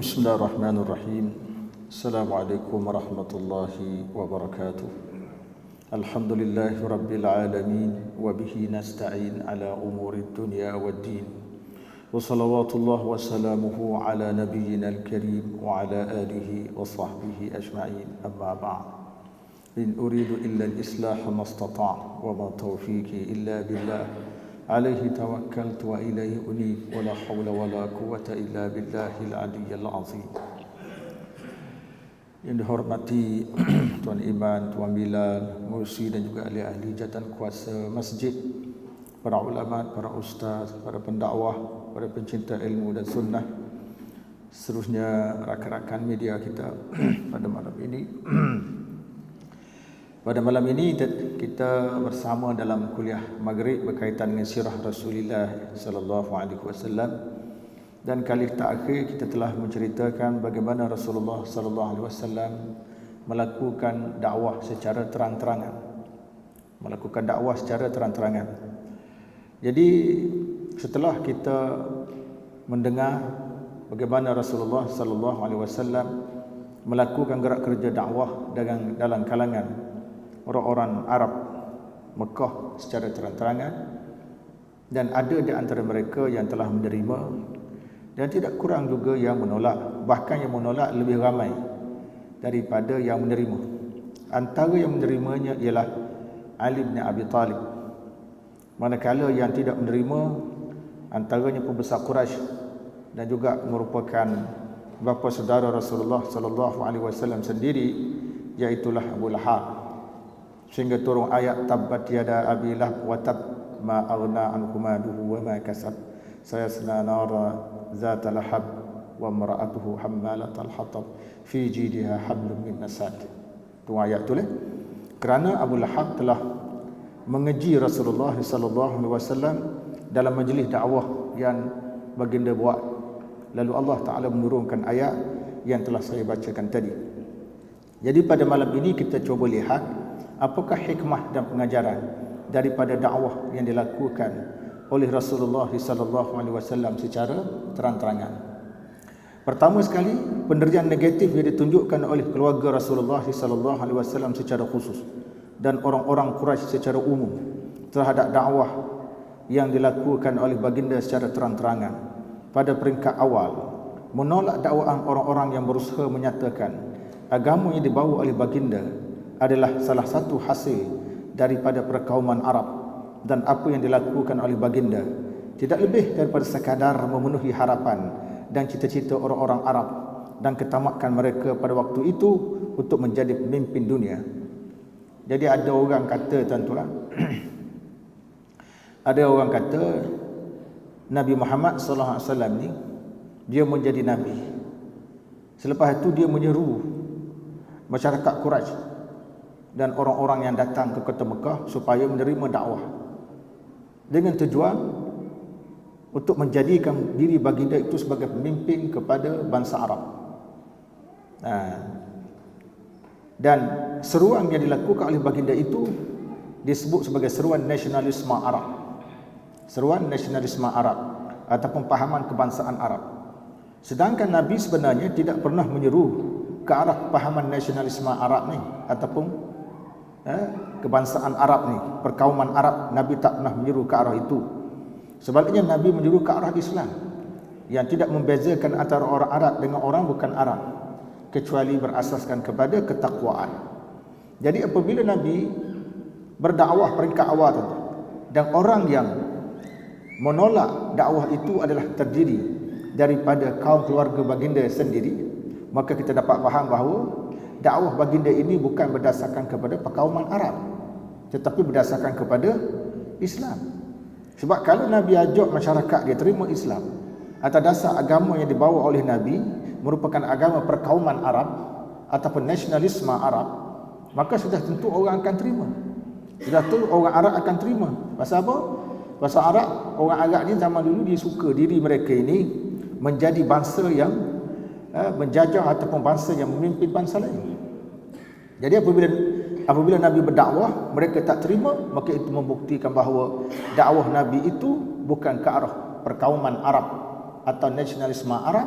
Bismillahirrahmanirrahim. Assalamualaikum warahmatullahi wabarakatuh. Alhamdulillahi rabbil alamin wa bihi nasta'in ala umuri dunya waddin. Wa salawatullah wa salamuhu ala nabiyyina al-karim wa ala alihi wa sahbihi ajma'in. Amma ba'd. In uridu illa al-islah ma istata' wa ma tawfiqi illa billah. عليه توكلت وإليه أنيب ولا حول ولا قوة إلا بالله العلي العظيم. Yang dihormati Tuan Iman, Tuan Bilal, Mursi dan juga ahli-ahli jawatan kuasa masjid, para ulama, para ustaz, para pendakwah, para pencinta ilmu dan sunnah, seterusnya rakan-rakan media kita pada malam ini. Pada malam ini kita bersama dalam kuliah Maghrib berkaitan dengan sirah Rasulullah sallallahu alaihi wasallam, dan kali terakhir kita telah menceritakan bagaimana Rasulullah sallallahu alaihi wasallam melakukan dakwah secara terang-terangan. Jadi setelah kita mendengar bagaimana Rasulullah sallallahu alaihi wasallam melakukan gerak kerja dakwah dalam kalangan orang-orang Arab Mekah secara terang-terangan, dan ada di antara mereka yang telah menerima dan tidak kurang juga yang menolak, bahkan yang menolak lebih ramai daripada yang menerima. Antara yang menerimanya ialah Ali bin Abi Talib, manakala yang tidak menerima antaranya pembesar Quraisy dan juga merupakan bapa saudara Rasulullah sallallahu alaihi wasallam sendiri, iaitulah Abu Lahab. Sehingga turun ayat tabbat yada abi lahab wa tab ma aghna anhu maluhu wa ma kasab sayasla nara zata lahab wa imra'atuhu hammalatal hatab fi jidha hablum min masad. Tu ayat tu lah. Kerana Abu Lahab telah mengeji Rasulullah sallallahu alaihi wasallam dalam majlis dakwah yang baginda buat, lalu Allah Taala menurunkan ayat yang telah saya bacakan tadi. Jadi pada malam ini kita cuba lihat apakah hikmah dan pengajaran daripada dakwah yang dilakukan oleh Rasulullah sallallahu alaihi wasallam secara terang-terangan. Pertama sekali, penderian negatif yang ditunjukkan oleh keluarga Rasulullah sallallahu alaihi wasallam secara khusus dan orang-orang Quraisy secara umum terhadap dakwah yang dilakukan oleh baginda secara terang-terangan. Pada peringkat awal, menolak dakwaan orang-orang yang berusaha menyatakan agama yang dibawa oleh baginda adalah salah satu hasil daripada perkauman Arab, dan apa yang dilakukan oleh baginda tidak lebih daripada sekadar memenuhi harapan dan cita-cita orang-orang Arab dan ketamakan mereka pada waktu itu untuk menjadi pemimpin dunia. Jadi ada orang kata, tuan-tuan, ada orang kata Nabi Muhammad sallallahu alaihi wasallam ni dia menjadi nabi. Selepas itu dia menyeru masyarakat Quraisy dan orang-orang yang datang ke kota Mekah supaya menerima dakwah dengan tujuan untuk menjadikan diri baginda itu sebagai pemimpin kepada bangsa Arab. Dan seruan yang dilakukan oleh baginda itu disebut sebagai seruan nasionalisme Arab. Seruan nasionalisme Arab ataupun pahaman kebangsaan Arab. Sedangkan Nabi sebenarnya tidak pernah menyeru ke arah pahaman nasionalisme Arab ni ataupun kebangsaan Arab ni, perkauman Arab. Nabi tak pernah menyeru ke arah itu. Sebaliknya Nabi menyeru ke arah Islam yang tidak membezakan antara orang Arab dengan orang bukan Arab, kecuali berasaskan kepada ketakwaan. Jadi apabila Nabi berdakwah peringkat awal tu, dan orang yang menolak dakwah itu adalah terdiri daripada kaum keluarga baginda sendiri, maka kita dapat faham bahawa dakwah baginda ini bukan berdasarkan kepada perkauman Arab, tetapi berdasarkan kepada Islam. Sebab kalau Nabi ajak masyarakat dia terima Islam atas dasar agama yang dibawa oleh Nabi merupakan agama perkauman Arab ataupun nasionalisme Arab, maka sudah tentu orang akan terima. Sudah tentu orang Arab akan terima. Pasal apa? Pasal orang Arab ni zaman dulu dia suka diri mereka ini menjadi bangsa yang menjajah ataupun bangsa yang memimpin bangsa lain. Jadi apabila Nabi berdakwah mereka tak terima, maka itu membuktikan bahawa dakwah Nabi itu bukan ke arah perkauman Arab atau nasionalisme Arab,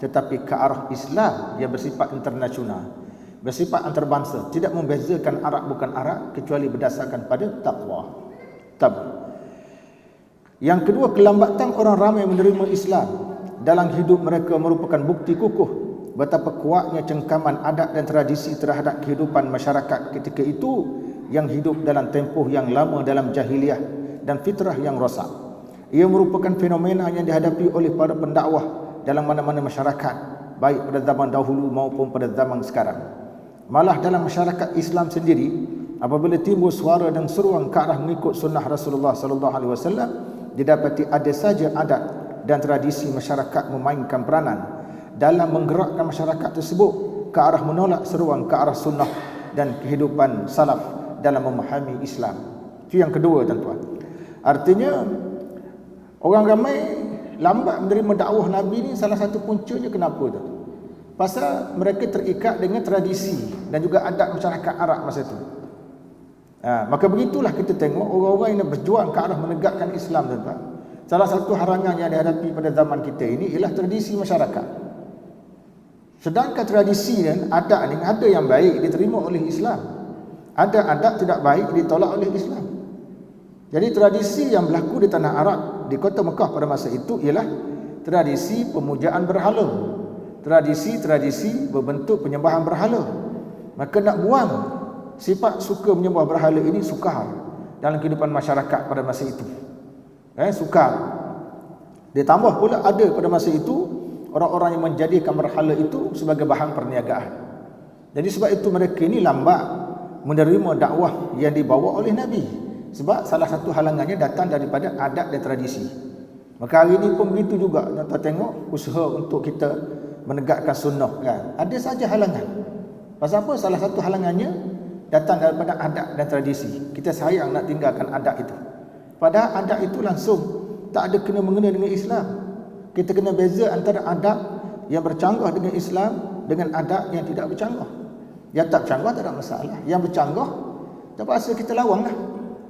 tetapi ke arah Islam yang bersifat internasional, bersifat antarabangsa, tidak membezakan Arab bukan Arab kecuali berdasarkan pada taqwa. Yang kedua, kelambatan orang ramai menerima Islam dalam hidup mereka merupakan bukti kukuh betapa kuatnya cengkaman adat dan tradisi terhadap kehidupan masyarakat ketika itu yang hidup dalam tempoh yang lama dalam jahiliah dan fitrah yang rosak. Ia merupakan fenomena yang dihadapi oleh para pendakwah dalam mana-mana masyarakat, baik pada zaman dahulu maupun pada zaman sekarang. Malah dalam masyarakat Islam sendiri, apabila timbul suara dan seruan ke arah mengikut sunnah Rasulullah sallallahu alaihi wasallam, didapati ada saja adat dan tradisi masyarakat memainkan peranan dalam menggerakkan masyarakat tersebut ke arah menolak seruan ke arah sunnah dan kehidupan salaf dalam memahami Islam. Itu yang kedua, tuan-tuan. Artinya orang ramai lambat menerima dakwah Nabi ni, salah satu puncanya kenapa tu? Pasal mereka terikat dengan tradisi dan juga adat masyarakat Arab masa itu. Maka begitulah kita tengok orang-orang yang berjuang ke arah menegakkan Islam, tuan-tuan. Salah satu harangan yang dihadapi pada zaman kita ini ialah tradisi masyarakat. Sedangkan tradisi dan adat ni ada yang baik diterima oleh Islam, ada adat tidak baik ditolak oleh Islam. Jadi tradisi yang berlaku di tanah Arab, di kota Mekah pada masa itu ialah tradisi pemujaan berhala, tradisi-tradisi berbentuk penyembahan berhala. Maka nak buang sifat suka menyembah berhala ini sukar dalam kehidupan masyarakat pada masa itu. Sukar. Ditambah pula ada pada masa itu orang-orang yang menjadikan berhala itu sebagai bahan perniagaan. Jadi sebab itu mereka ini lambat menerima dakwah yang dibawa oleh Nabi, sebab salah satu halangannya datang daripada adat dan tradisi. Maka hari ini pun begitu juga. Kita tengok usaha untuk kita menegakkan sunnah, kan? Ada saja halangan. Pasal apa? Salah satu halangannya datang daripada adat dan tradisi. Kita sayang nak tinggalkan adat itu, padahal adat itu langsung tak ada kena-mengena dengan Islam. Kita kena beza antara adat yang bercanggah dengan Islam dengan adat yang tidak bercanggah. Yang tak bercanggah tak ada masalah, yang bercanggah terpaksa kita lawan lah.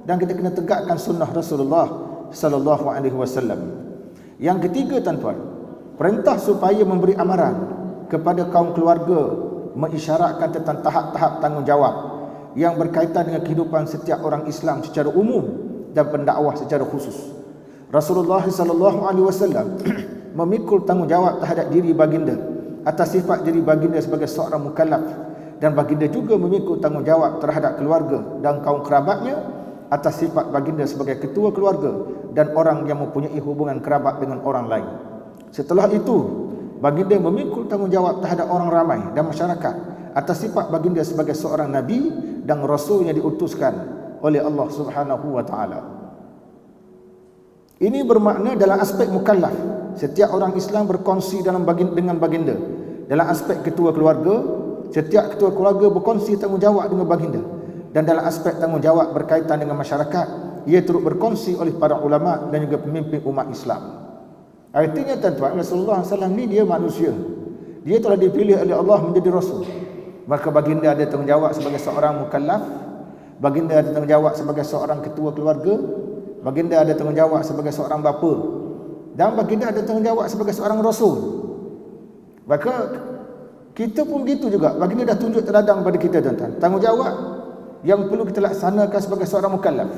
Dan kita kena tegakkan sunnah Rasulullah sallallahu alaihi wasallam. Yang ketiga, tuan-tuan, perintah supaya memberi amaran kepada kaum keluarga mengisyaratkan tentang tahap-tahap tanggungjawab yang berkaitan dengan kehidupan setiap orang Islam secara umum dan pendakwah secara khusus. Rasulullah sallallahu alaihi wasallam memikul tanggungjawab terhadap diri baginda atas sifat diri baginda sebagai seorang mukallaf, dan baginda juga memikul tanggungjawab terhadap keluarga dan kaum kerabatnya atas sifat baginda sebagai ketua keluarga dan orang yang mempunyai hubungan kerabat dengan orang lain. Setelah itu, baginda memikul tanggungjawab terhadap orang ramai dan masyarakat atas sifat baginda sebagai seorang nabi dan rasul yang diutuskan oleh Allah Subhanahu wa taala. Ini bermakna dalam aspek mukallaf, setiap orang Islam berkongsi dengan baginda. Dalam aspek ketua keluarga, setiap ketua keluarga berkongsi tanggungjawab dengan baginda. Dan dalam aspek tanggungjawab berkaitan dengan masyarakat, ia turut berkongsi oleh para ulama dan juga pemimpin umat Islam. Artinya, tuan-tuan, Rasulullah SAW ni dia manusia. Dia telah dipilih oleh Allah menjadi rasul. Maka baginda ada tanggungjawab sebagai seorang mukallaf, baginda ada tanggungjawab sebagai seorang ketua keluarga, baginda ada tanggungjawab sebagai seorang bapa, dan baginda ada tanggungjawab sebagai seorang rasul. Maka kita pun begitu juga. Baginda dah tunjuk teladan kepada kita, tuan-tuan, tanggungjawab yang perlu kita laksanakan sebagai seorang mukallaf.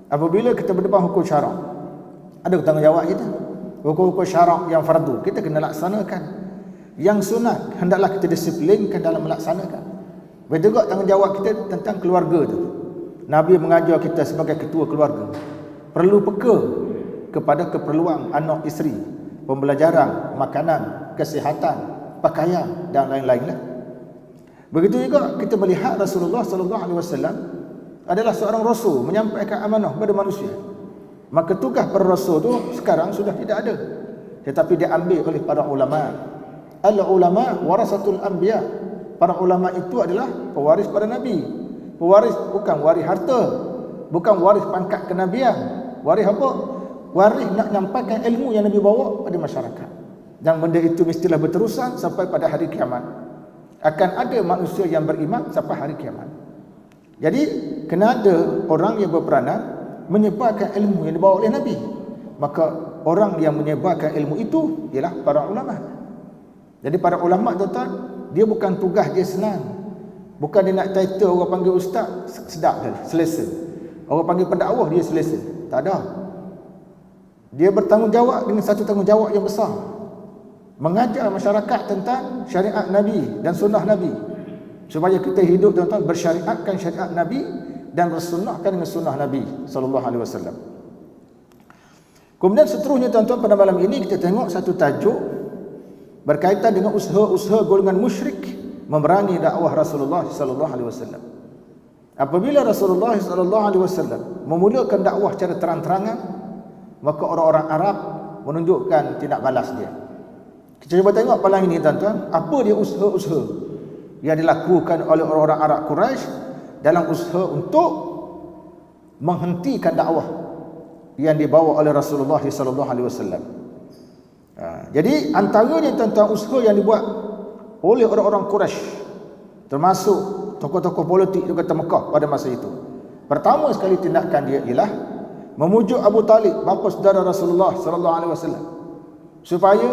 Apabila kita berdepan hukum syarak, ada tanggungjawab kita. Hukum-hukum syarak yang fardu kita kena laksanakan. Yang sunat hendaklah kita disiplinkan dalam melaksanakan. Begitu juga tanggungjawab kita tentang keluarga tu. Nabi mengajar kita sebagai ketua keluarga perlu peka kepada keperluan anak isteri, pembelajaran, makanan, kesihatan, pakaian dan lain-lainlah. Begitu juga kita melihat Rasulullah sallallahu alaihi wasallam adalah seorang rasul menyampaikan amanah kepada manusia. Maka tugas para rasul tu sekarang sudah tidak ada, tetapi diambil oleh para ulama. Al-ulama warasatul anbiya. Para ulama itu adalah pewaris para nabi. Pewaris bukan waris harta, bukan waris pangkat kenabian. Waris apa? Waris nak nyampaikan ilmu yang Nabi bawa pada masyarakat. Dan benda itu mestilah berterusan sampai pada hari kiamat. Akan ada manusia yang beriman sampai hari kiamat. Jadi kena ada orang yang berperanan menyebarkan ilmu yang dibawa oleh Nabi. Maka orang yang menyebarkan ilmu itu ialah para ulama. Jadi para ulama tuan-tuan, dia bukan tugas dia senang. Bukan dia nak title orang panggil ustaz, sedap dah, selesa. Orang panggil pendakwah, dia selesa. Tak ada. Dia bertanggungjawab dengan satu tanggungjawab yang besar. Mengajar masyarakat tentang syariat Nabi dan sunnah Nabi. Supaya kita hidup tuan-tuan bersyariatkan syariat Nabi dan bersunnahkan dengan sunnah Nabi sallallahu alaihi wasallam. Kemudian seterusnya tuan-tuan, pada malam ini kita tengok satu tajuk berkaitan dengan usaha-usaha golongan musyrik memerangi dakwah Rasulullah sallallahu alaihi wasallam. Apabila Rasulullah sallallahu alaihi wasallam memulakan dakwah secara terang-terangan, maka orang-orang Arab menunjukkan tindak balas dia. Kita cuba tengok malam ini tuan-tuan, apa dia usaha-usaha yang dilakukan oleh orang-orang Arab Quraisy dalam usaha untuk menghentikan dakwah yang dibawa oleh Rasulullah sallallahu alaihi wasallam. Jadi antaranya tuan-tuan usaha yang dibuat oleh orang-orang Quraisy, termasuk tokoh-tokoh politik di kota Mekah pada masa itu. Pertama sekali tindakan dia ialah memujuk Abu Talib, bapa saudara Rasulullah sallallahu alaihi wasallam, supaya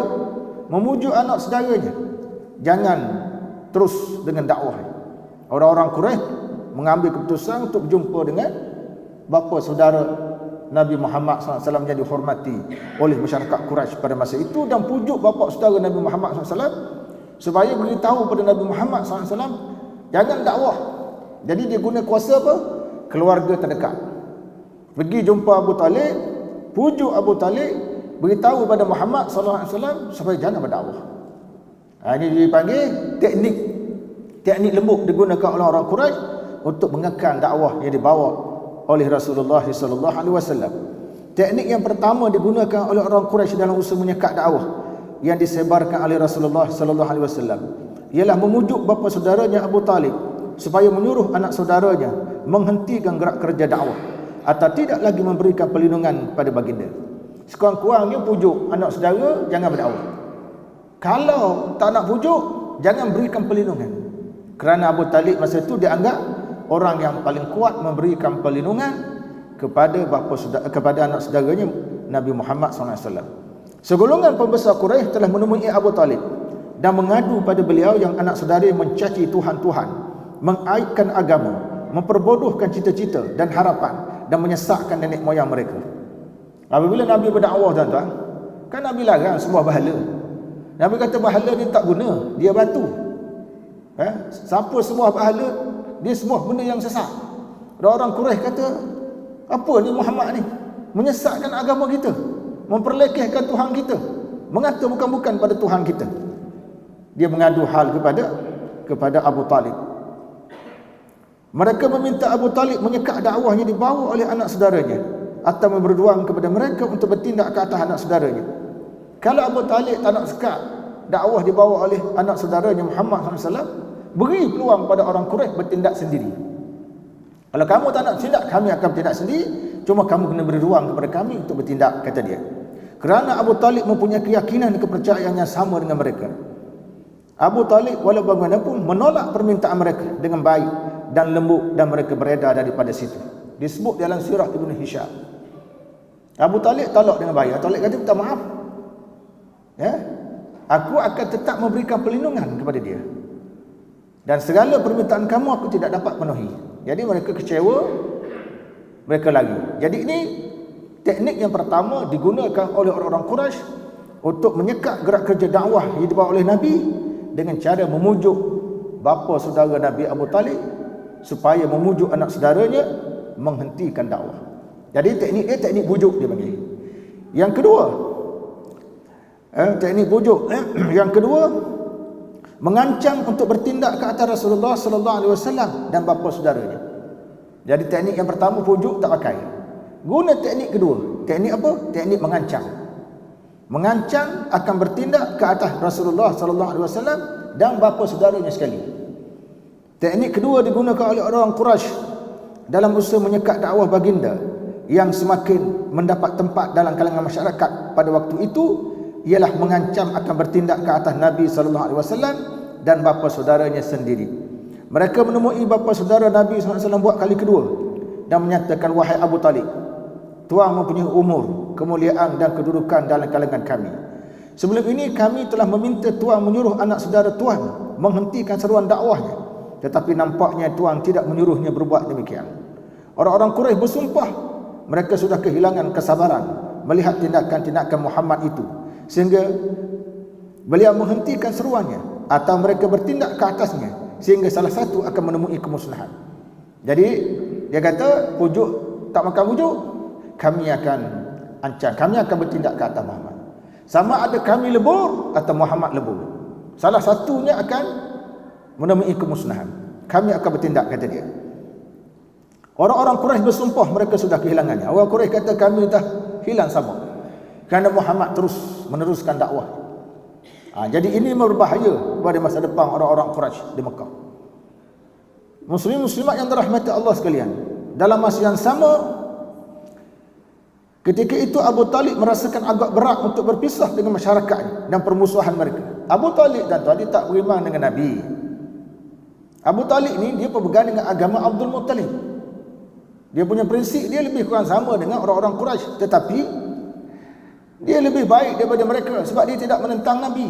memujuk anak saudaranya jangan terus dengan dakwah. Orang-orang Quraisy mengambil keputusan untuk berjumpa dengan bapa saudara Nabi Muhammad SAW yang dihormati oleh masyarakat Quraisy pada masa itu, dan pujuk bapa saudara Nabi Muhammad SAW supaya beritahu pada Nabi Muhammad SAW jangan dakwah. Jadi dia guna kuasa apa? Keluarga terdekat. Pergi jumpa Abu Talib, pujuk Abu Talib, beritahu pada Muhammad SAW supaya jangan berdakwah. Ini dipanggil teknik lembut digunakan oleh orang Quraisy untuk mengekang dakwah yang dibawa oleh Rasulullah sallallahu alaihi wasallam. Teknik yang pertama digunakan oleh orang Quraisy dalam usaha menyekat dakwah yang disebarkan oleh Rasulullah sallallahu alaihi wasallam ialah memujuk bapa saudaranya Abu Talib supaya menyuruh anak saudaranya menghentikan gerak kerja dakwah atau tidak lagi memberikan perlindungan pada baginda. Sekurang-kurangnya pujuk anak saudara jangan berdakwah. Kalau tak nak pujuk, jangan berikan perlindungan. Kerana Abu Talib masa itu dianggap orang yang paling kuat memberikan perlindungan kepada anak saudaranya Nabi Muhammad SAW. Segolongan pembesar Quraisy telah menemui Abu Talib dan mengadu pada beliau yang anak saudara mencaci Tuhan-Tuhan, mengaibkan agama, memperbodohkan cita-cita dan harapan, dan menyesatkan nenek moyang mereka. Apabila Nabi berdakwah tuan-tuan, kan Nabi larang semua bahala. Nabi kata bahala ni tak guna, dia batu. Siapa semua bahala, dia semua benda yang sesat. Orang-orang Quraisy kata, apa ni Muhammad ni? Menyesatkan agama kita, memperlekehkan Tuhan kita, mengata bukan-bukan pada Tuhan kita. Dia mengadu hal kepada Abu Talib. Mereka meminta Abu Talib menyekat dakwahnya dibawa oleh anak saudaranya atau berdoa kepada mereka untuk bertindak ke atas anak saudaranya. Kalau Abu Talib tak nak sekat dakwah dibawa oleh anak saudaranya Muhammad SAW, beri peluang pada orang Quraisy bertindak sendiri. Kalau kamu tak nak tindak, kami akan bertindak sendiri. Cuma kamu kena beri ruang kepada kami untuk bertindak, kata dia. Kerana Abu Talib mempunyai keyakinan dan kepercayaan yang sama dengan mereka. Abu Talib walau bagaimanapun menolak permintaan mereka dengan baik dan lembut, dan mereka beredar daripada situ. Disebut dalam sirah Ibn Hisham. Abu Talib tolak dengan baik. Abu Talib kata, minta maaf, aku akan tetap memberikan perlindungan kepada dia, dan segala permintaan kamu aku tidak dapat penuhi. Jadi mereka kecewa, mereka lari. Jadi ini teknik yang pertama digunakan oleh orang-orang Quraisy untuk menyekat gerak kerja dakwah yang dibawa oleh Nabi dengan cara memujuk bapa saudara Nabi Abu Talib supaya memujuk anak saudaranya menghentikan dakwah. Jadi teknik dia teknik bujuk dia panggil. Yang kedua, teknik bujuk yang kedua, mengancam untuk bertindak ke atas Rasulullah sallallahu alaihi wasallam dan bapa saudaranya. Jadi teknik yang pertama pujuk tak pakai. Guna teknik kedua. Teknik apa? Teknik mengancam. Mengancam akan bertindak ke atas Rasulullah sallallahu alaihi wasallam dan bapa saudaranya sekali. Teknik kedua digunakan oleh orang Quraisy dalam usaha menyekat dakwah baginda yang semakin mendapat tempat dalam kalangan masyarakat pada waktu itu, ialah mengancam akan bertindak ke atas Nabi sallallahu alaihi wasallam dan bapa saudaranya sendiri. Mereka menemui bapa saudara Nabi sallallahu alaihi wasallam buat kali kedua dan menyatakan, wahai Abu Talib, tuan mempunyai umur, kemuliaan dan kedudukan dalam kalangan kami. Sebelum ini kami telah meminta tuan menyuruh anak saudara tuan menghentikan seruan dakwahnya, tetapi nampaknya tuan tidak menyuruhnya berbuat demikian. Orang-orang Quraisy bersumpah mereka sudah kehilangan kesabaran melihat tindakan-tindakan Muhammad itu, sehingga beliau menghentikan seruannya atau mereka bertindak ke atasnya sehingga salah satu akan menemui kemusnahan. Jadi dia kata, pujuk tak makan pujuk, kami akan ancam, kami akan bertindak ke atas Muhammad. Sama ada kami lebur atau Muhammad lebur, salah satunya akan menemui kemusnahan. Kami akan bertindak, kata dia. Orang-orang Quraisy bersumpah mereka sudah kehilangannya. Orang Quraisy kata kami dah hilang sama, kerana Muhammad terus meneruskan dakwah. Jadi ini berbahaya pada masa depan orang-orang Quraisy di Mekah. Muslim-muslimat yang dirahmati Allah sekalian, dalam masa yang sama, ketika itu Abu Talib merasakan agak berat untuk berpisah dengan masyarakatnya dan permusuhan mereka. Abu Talib dan tuan dia tak beriman dengan Nabi. Abu Talib ni dia pemegang dengan agama Abdul Muttalib. Dia punya prinsip dia lebih kurang sama dengan orang-orang Quraisy, tetapi dia lebih baik daripada mereka sebab dia tidak menentang Nabi.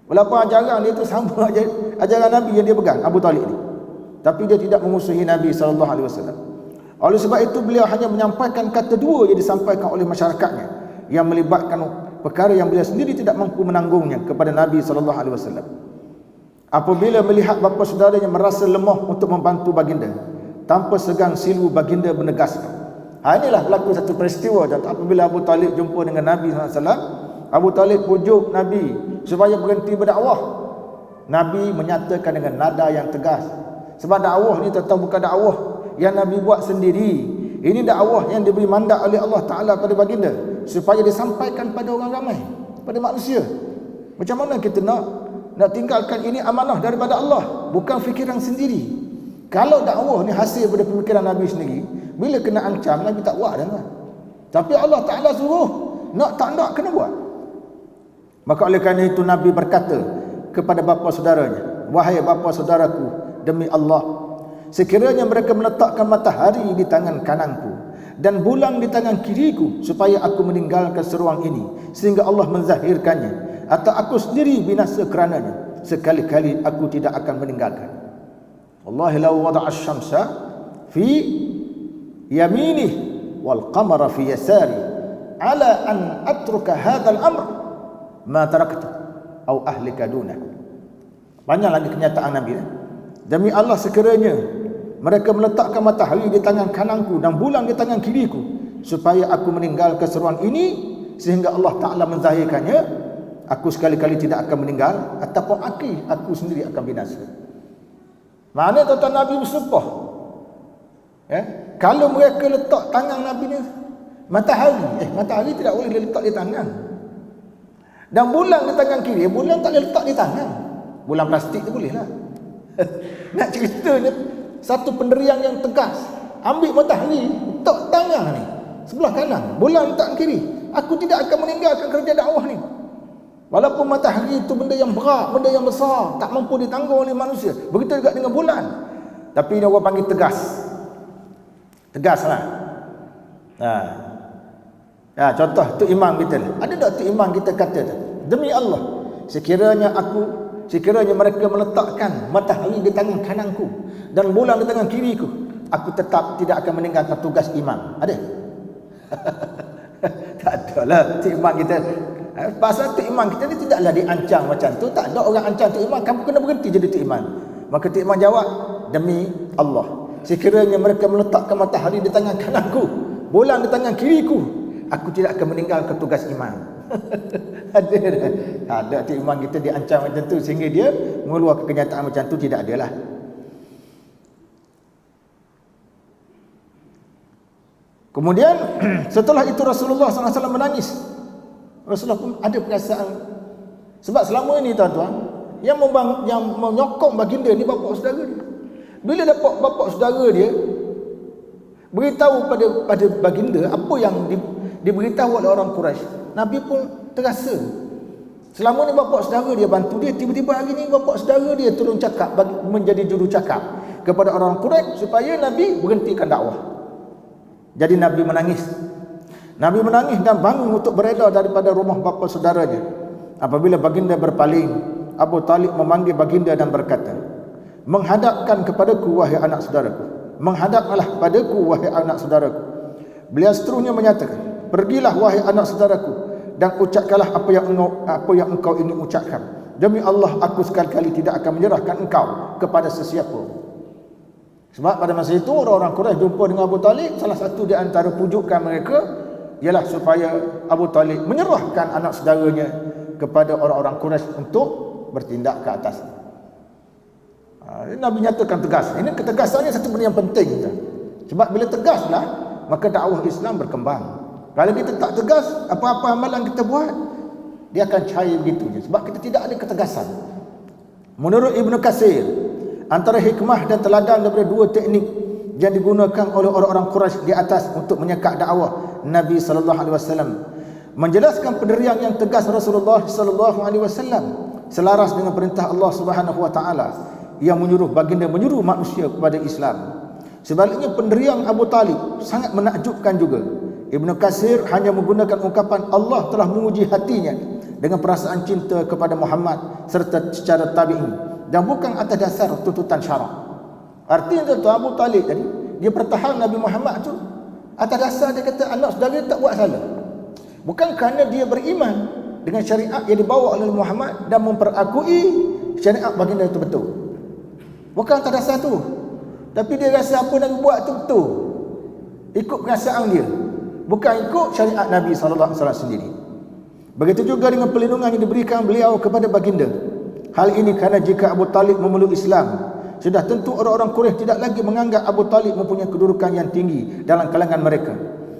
Walaupun ajaran dia tu sama ajaran Nabi yang dia pegang, Abu Talib ni, tapi dia tidak memusuhi Nabi SAW. Oleh sebab itu beliau hanya menyampaikan kata dua yang disampaikan oleh masyarakatnya, yang melibatkan perkara yang beliau sendiri tidak mampu menanggungnya kepada Nabi SAW. Apabila melihat bapa saudaranya merasa lemah untuk membantu baginda, tanpa segan silu baginda menegaskan. Inilah berlaku satu peristiwa. Dan apabila Abu Talib jumpa dengan Nabi SAW, Abu Talib pujuk Nabi supaya berhenti berdakwah. Nabi menyatakan dengan nada yang tegas, sebab dakwah ni tetap bukan dakwah yang Nabi buat sendiri. Ini dakwah yang diberi mandat oleh Allah Ta'ala pada baginda supaya disampaikan pada orang ramai, pada manusia. Macam mana kita nak tinggalkan ini amanah daripada Allah, bukan fikiran sendiri. Kalau dakwah ni hasil daripada pemikiran Nabi sendiri, bila kena ancam, Nabi tak buat dah. Tapi Allah Ta'ala suruh, nak tak nak kena buat. Maka oleh kerana itu Nabi berkata kepada bapa saudaranya, wahai bapa saudaraku, demi Allah, sekiranya mereka meletakkan matahari di tangan kananku dan bulan di tangan kiriku supaya aku meninggalkan seruan ini sehingga Allah menzahirkannya, atau aku sendiri binasa kerananya, sekali-kali aku tidak akan meninggalkan. Wallahi law wada'a asy-syamsa fi yaminih wal qamara fi yasari ala an atruka hadzal amr ma taraktu au ahlika duna. Banyak lagi kenyataan Nabi. Demi Allah, sekiranya mereka meletakkan matahari di tangan kananku dan bulan di tangan kiriku supaya aku meninggalkan seruan ini sehingga Allah Ta'ala menzahirkannya, aku sekali-kali tidak akan meninggal ataupun aku sendiri akan binasa. Mana tuan-tuan, Nabi bersumpah, kalau mereka letak tangan Nabi ni matahari tidak boleh letak di tangan, dan bulan di tangan kiri, bulan tak boleh letak di tangan. Bulan plastik tu boleh lah. Nak ceritanya satu pendirian yang tegas, ambil matahari letak tangan ni sebelah kanan, bulan letak kiri, aku tidak akan meninggalkan kerja dakwah ni. Walaupun matahari itu benda yang berat, benda yang besar, tak mampu ditanggung oleh manusia. Begitu juga dengan bulan. Tapi ini orang panggil tegas. Tegaslah. Contoh Tok Imam kita. Ada tak Tok Imam kita kata, demi Allah, sekiranya mereka meletakkan matahari di tangan kananku dan bulan di tangan kiriku, aku tetap tidak akan meninggalkan tugas imam. Ada? Tak ada lah Tok Imam kita. Pasal Tok Imam kita ni tidaklah diancam macam tu. Tak ada orang ancam Tok Imam, kamu kena berhenti jadi Tok Imam. Maka Tok Imam jawab, demi Allah, sekiranya mereka meletakkan matahari di tangan kananku, bulan di tangan kiriku, aku tidak akan meninggalkan tugas imam. Ada Tok Imam kita diancam macam tu sehingga dia mengeluarkan kenyataan macam tu, tidak adalah. Kemudian setelah itu Rasulullah SAW menangis. Rasulullah pun ada perasaan, sebab selama ini tuan-tuan, yang menyokong baginda ni bapa saudara dia. Bila dapat bapa saudara dia beritahu pada baginda apa yang diberitahu oleh orang Quraisy, Nabi pun terasa. Selama ni bapa saudara dia bantu dia, tiba-tiba hari ni bapa saudara dia tolong cakap, menjadi juru cakap kepada orang Quraisy supaya Nabi berhentikan dakwah. Jadi Nabi menangis. Nabi menangis dan bangun untuk beredar daripada rumah bapa saudaranya. Apabila baginda berpaling, Abu Talib memanggil baginda dan berkata, "Menghadapkan kepadaku wahai anak saudaraku. Menghadaplah padaku wahai anak saudaraku." Beliau seterusnya menyatakan, "Pergilah wahai anak saudaraku dan ucapkanlah apa yang engkau ingin ucapkan. Demi Allah, aku sekali-kali tidak akan menyerahkan engkau kepada sesiapa." Sebab pada masa itu orang-orang Quraisy jumpa dengan Abu Talib, salah satu di antara pujukan mereka ialah supaya Abu Talib menyerahkan anak saudaranya kepada orang-orang Quraisy untuk bertindak ke atas. Nabi nyatakan tegas. Ini ketegasannya satu benda yang penting. Sebab bila tegaslah, maka dakwah Islam berkembang. Kalau kita tak tegas, apa-apa amalan kita buat, dia akan cair begitu je. Sebab kita tidak ada ketegasan. Menurut Ibnu Katsir, antara hikmah dan teladan daripada dua teknik yang digunakan oleh orang-orang Quraisy di atas untuk menyekak dakwah Nabi sallallahu alaihi wasallam, menjelaskan pendirian yang tegas Rasulullah sallallahu alaihi wasallam selaras dengan perintah Allah Subhanahu wa taala yang menyuruh baginda menyuruh manusia kepada Islam. Sebaliknya pendirian Abu Talib sangat menakjubkan juga. Ibnu Katsir hanya menggunakan ungkapan Allah telah menguji hatinya dengan perasaan cinta kepada Muhammad serta secara tabi'in dan bukan atas dasar tuntutan syarak. Artinya tu Abu Talib tadi dia pertahan Nabi Muhammad tu atas dasar dia kata anak saudara tak buat salah. Bukan kerana dia beriman dengan syariat yang dibawa oleh Muhammad dan memperakui syariat baginda itu betul. Bukan atas dasar tu. Tapi dia rasa apa Nabi buat tu betul. Ikut perasaan dia. Bukan ikut syariat Nabi sallallahu alaihi wasallam sendiri. Begitu juga dengan perlindungan yang diberikan beliau kepada baginda. Hal ini kerana jika Abu Talib memeluk Islam, sudah tentu orang-orang Quraisy tidak lagi menganggap Abu Talib mempunyai kedudukan yang tinggi dalam kalangan mereka.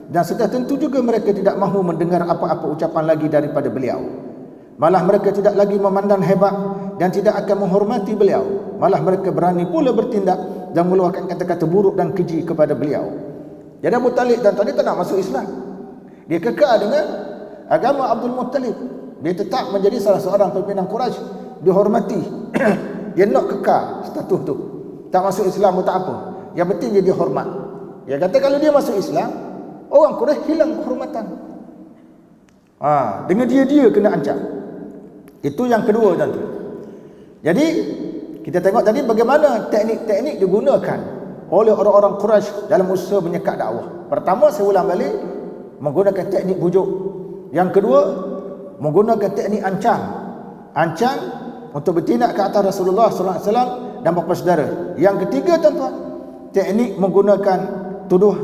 Dan sudah tentu juga mereka tidak mahu mendengar apa-apa ucapan lagi daripada beliau. Malah mereka tidak lagi memandang hebat dan tidak akan menghormati beliau. Malah mereka berani pula bertindak dan mengeluarkan kata-kata buruk dan keji kepada beliau. Jadi Abu Talib dan tadi tak nak masuk Islam. Dia kekal dengan agama Abdul Muttalib. Dia tetap menjadi salah seorang pimpinan Quraisy, dihormati. Dia nak kekal status tu. Tak masuk Islam pun tak apa. Yang penting dia dihormat. Dia kata kalau dia masuk Islam, orang Quraisy hilang kehormatan. Dengan dia kena ancam. Itu yang kedua tuan-tuan. Jadi kita tengok tadi bagaimana teknik-teknik digunakan oleh orang-orang Quraisy dalam usaha menyekak dakwah. Pertama, saya ulang balik, menggunakan teknik bujuk. Yang kedua, menggunakan teknik ancam. Ancam untuk bertindak ke atas Rasulullah sallallahu alaihi wasallam dan bapa saudara. Yang ketiga tuan-tuan, teknik menggunakan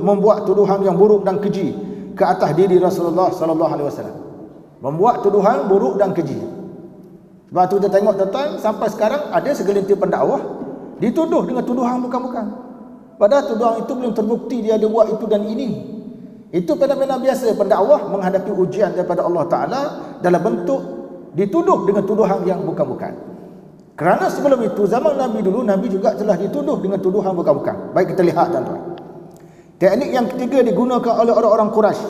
membuat tuduhan yang buruk dan keji ke atas diri Rasulullah sallallahu alaihi wasallam. Membuat tuduhan buruk dan keji. Sebab tu kita tengok tuan-tuan, sampai sekarang ada segelintir pendakwah dituduh dengan tuduhan bukan-bukan. Padahal tuduhan itu belum terbukti dia ada buat itu dan ini. Itu fenomena biasa pendakwah menghadapi ujian daripada Allah Ta'ala dalam bentuk dituduh dengan tuduhan yang bukan-bukan. Kerana sebelum itu, zaman Nabi dulu, Nabi juga telah dituduh dengan tuduhan bukan-bukan. Baik kita lihat tuan-tuan. Teknik yang ketiga digunakan oleh orang-orang Quraisy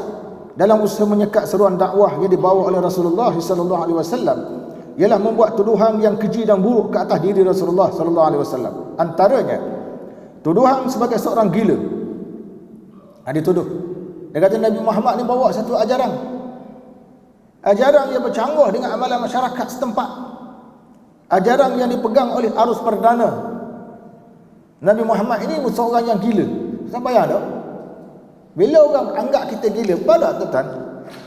dalam usaha menyekat seruan dakwah yang dibawa oleh Rasulullah sallallahu alaihi wasallam ialah membuat tuduhan yang keji dan buruk ke atas diri Rasulullah sallallahu alaihi wasallam. Antaranya tuduhan sebagai seorang gila. Dituduh. Dia kata Nabi Muhammad ni bawa satu ajaran yang bercanggah dengan amalan masyarakat setempat. Ajaran yang dipegang oleh arus perdana. Nabi Muhammad ini seorang yang gila. Siapa yang ada? Bila orang anggap kita gila, pada tuan.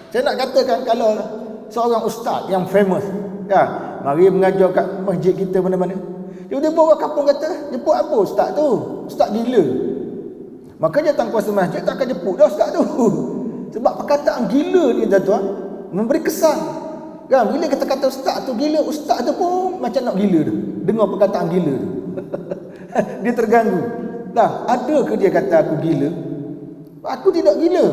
Saya nak katakan kalau seorang ustaz yang famous, mari mengajar kat masjid kita mana-mana. Dia bawa kampung kata, jemput apa ustaz tu? Ustaz gila. Maka dia tuan kuasa masjid tak akan jemput dah ustaz tu. Sebab perkataan gila ni tuan-tuan memberi kesan. Kan bila kita kata ustaz tu gila, ustaz tu pun macam nak gila tu. Dengar perkataan gila tu. Dia terganggu. Ada ke dia kata aku gila? Aku tidak gila.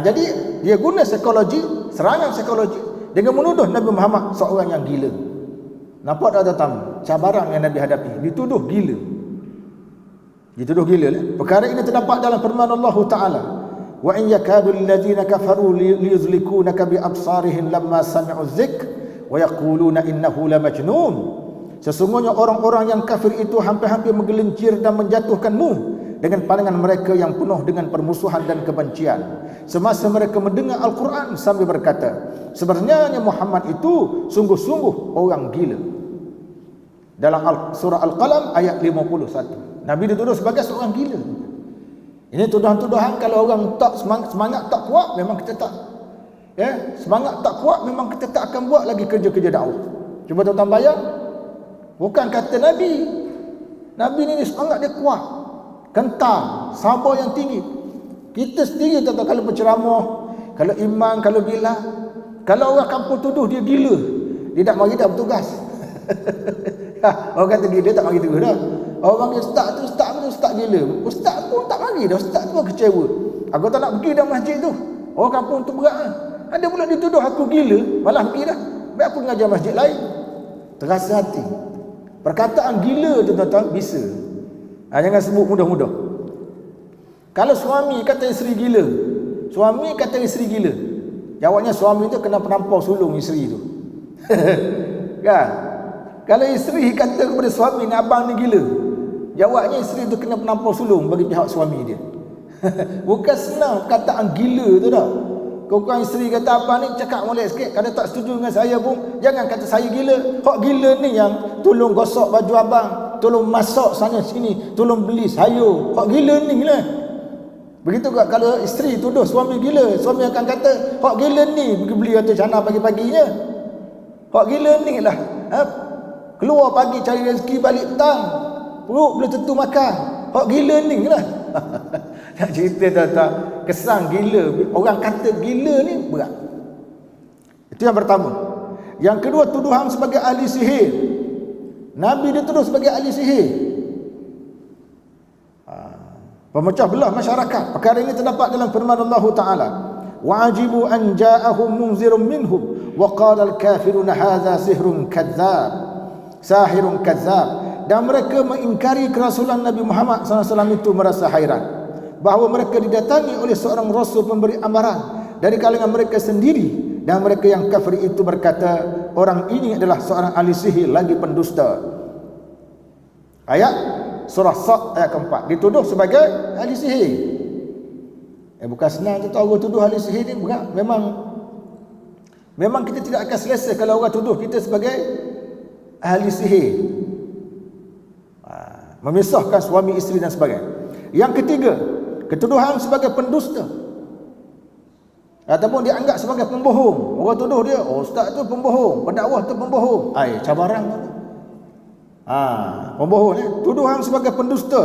Jadi dia guna psikologi, serangan psikologi dengan menuduh Nabi Muhammad seorang yang gila. Nampak tak tuan-tuan cabaran yang Nabi hadapi? Dituduh gila. Dituduh gila lah. Perkara ini terdapat dalam firman Allah Ta'ala, wa in yakadu alladhina kafaru liyuzlikunaka bi absarihim lamma sami'u dzikr wa yaquluna innahu lamajnun. Sesungguhnya orang-orang yang kafir itu hampir-hampir menggelincir dan menjatuhkanmu dengan pandangan mereka yang penuh dengan permusuhan dan kebencian semasa mereka mendengar Al-Quran sambil berkata, sebenarnya Muhammad itu sungguh-sungguh orang gila. Dalam surah Al-Qalam ayat 51, Nabi dituduh sebagai seorang gila. Ini tuduhan-tuduhan kalau orang tak semangat tak kuat, memang kita tak semangat tak kuat, memang kita tak akan buat lagi kerja-kerja dakwah. Cuba tuan-tuan bayang, bukan kata Nabi ni semangat dia kuat, kental, sabar yang tinggi. Kita sendiri tuan-tuan kalau berceramah, kalau imam, kalau bilah, kalau orang kampung tuduh dia gila, dia tak mari dah bertugas. Orang kata gila tak mari terus dah. Orang panggil ustaz gila. Ustaz pun tak mari dah, ustaz tu kecewa. Aku tak nak pergi dah masjid tu. Orang kampung tu berat kan. Ada pula dituduh aku gila, malah pergi dah. Biar aku mengajar masjid lain. Terasa hati. Perkataan gila tu tuan-tuan bisa. Jangan sebut mudah-mudah. Kalau suami kata isteri gila, suami kata isteri gila, jawabnya suami tu kena penampau sulung isteri tu. Kan? Kalau isteri kata kepada suami ni abang ni gila, jawabnya isteri tu kena penampau sulung bagi pihak suami dia. Bukan senang perkataan gila tu dah. Kau isteri kata abang ni cakap molek sikit, kalau tak setuju dengan saya pun jangan kata saya gila. Hak gila ni yang tolong gosok baju abang, tolong masak sana sini, tolong beli sayur. Hak gila ni lah. Begitu juga kalau isteri tuduh suami gila, suami akan kata hak gila ni pergi beli atau cana pagi-paginya. Hak gila ni lah. Keluar pagi cari rezeki, balik petang, perut belum tentu makan. Hak gila ni lah. Nak cerita tuan-tuan, kesan gila, orang kata gila ni berat. Itu yang pertama. Yang kedua, tuduhan sebagai ahli sihir. Nabi dituduh sebagai ahli sihir. Pemecah belah masyarakat. Perkara ini terdapat dalam firman Allah Ta'ala, wa'ajibu an ja'ahum munzirun minhum wa qala al-kafiruna hadza sihirun kadzdzab. Dan mereka mengingkari kerasulan Nabi Muhammad SAW itu merasa hairan bahawa mereka didatangi oleh seorang rasul pemberi amaran dari kalangan mereka sendiri, dan mereka yang kafir itu berkata, orang ini adalah seorang ahli sihir lagi pendusta. Ayat surah Sad ayat keempat, dituduh sebagai ahli sihir. Bukan senang tu tahu tuduh ahli sihir ni berat. Memang kita tidak akan selesa kalau orang tuduh kita sebagai ahli sihir, memisahkan suami isteri dan sebagainya. Yang ketiga, ketuduhan sebagai pendusta ataupun dianggap sebagai pembohong. Orang tuduh dia, ustaz tu pembohong, pendakwah tu pembohong. Cabaran tu. Pembohong ni, tuduhan sebagai pendusta.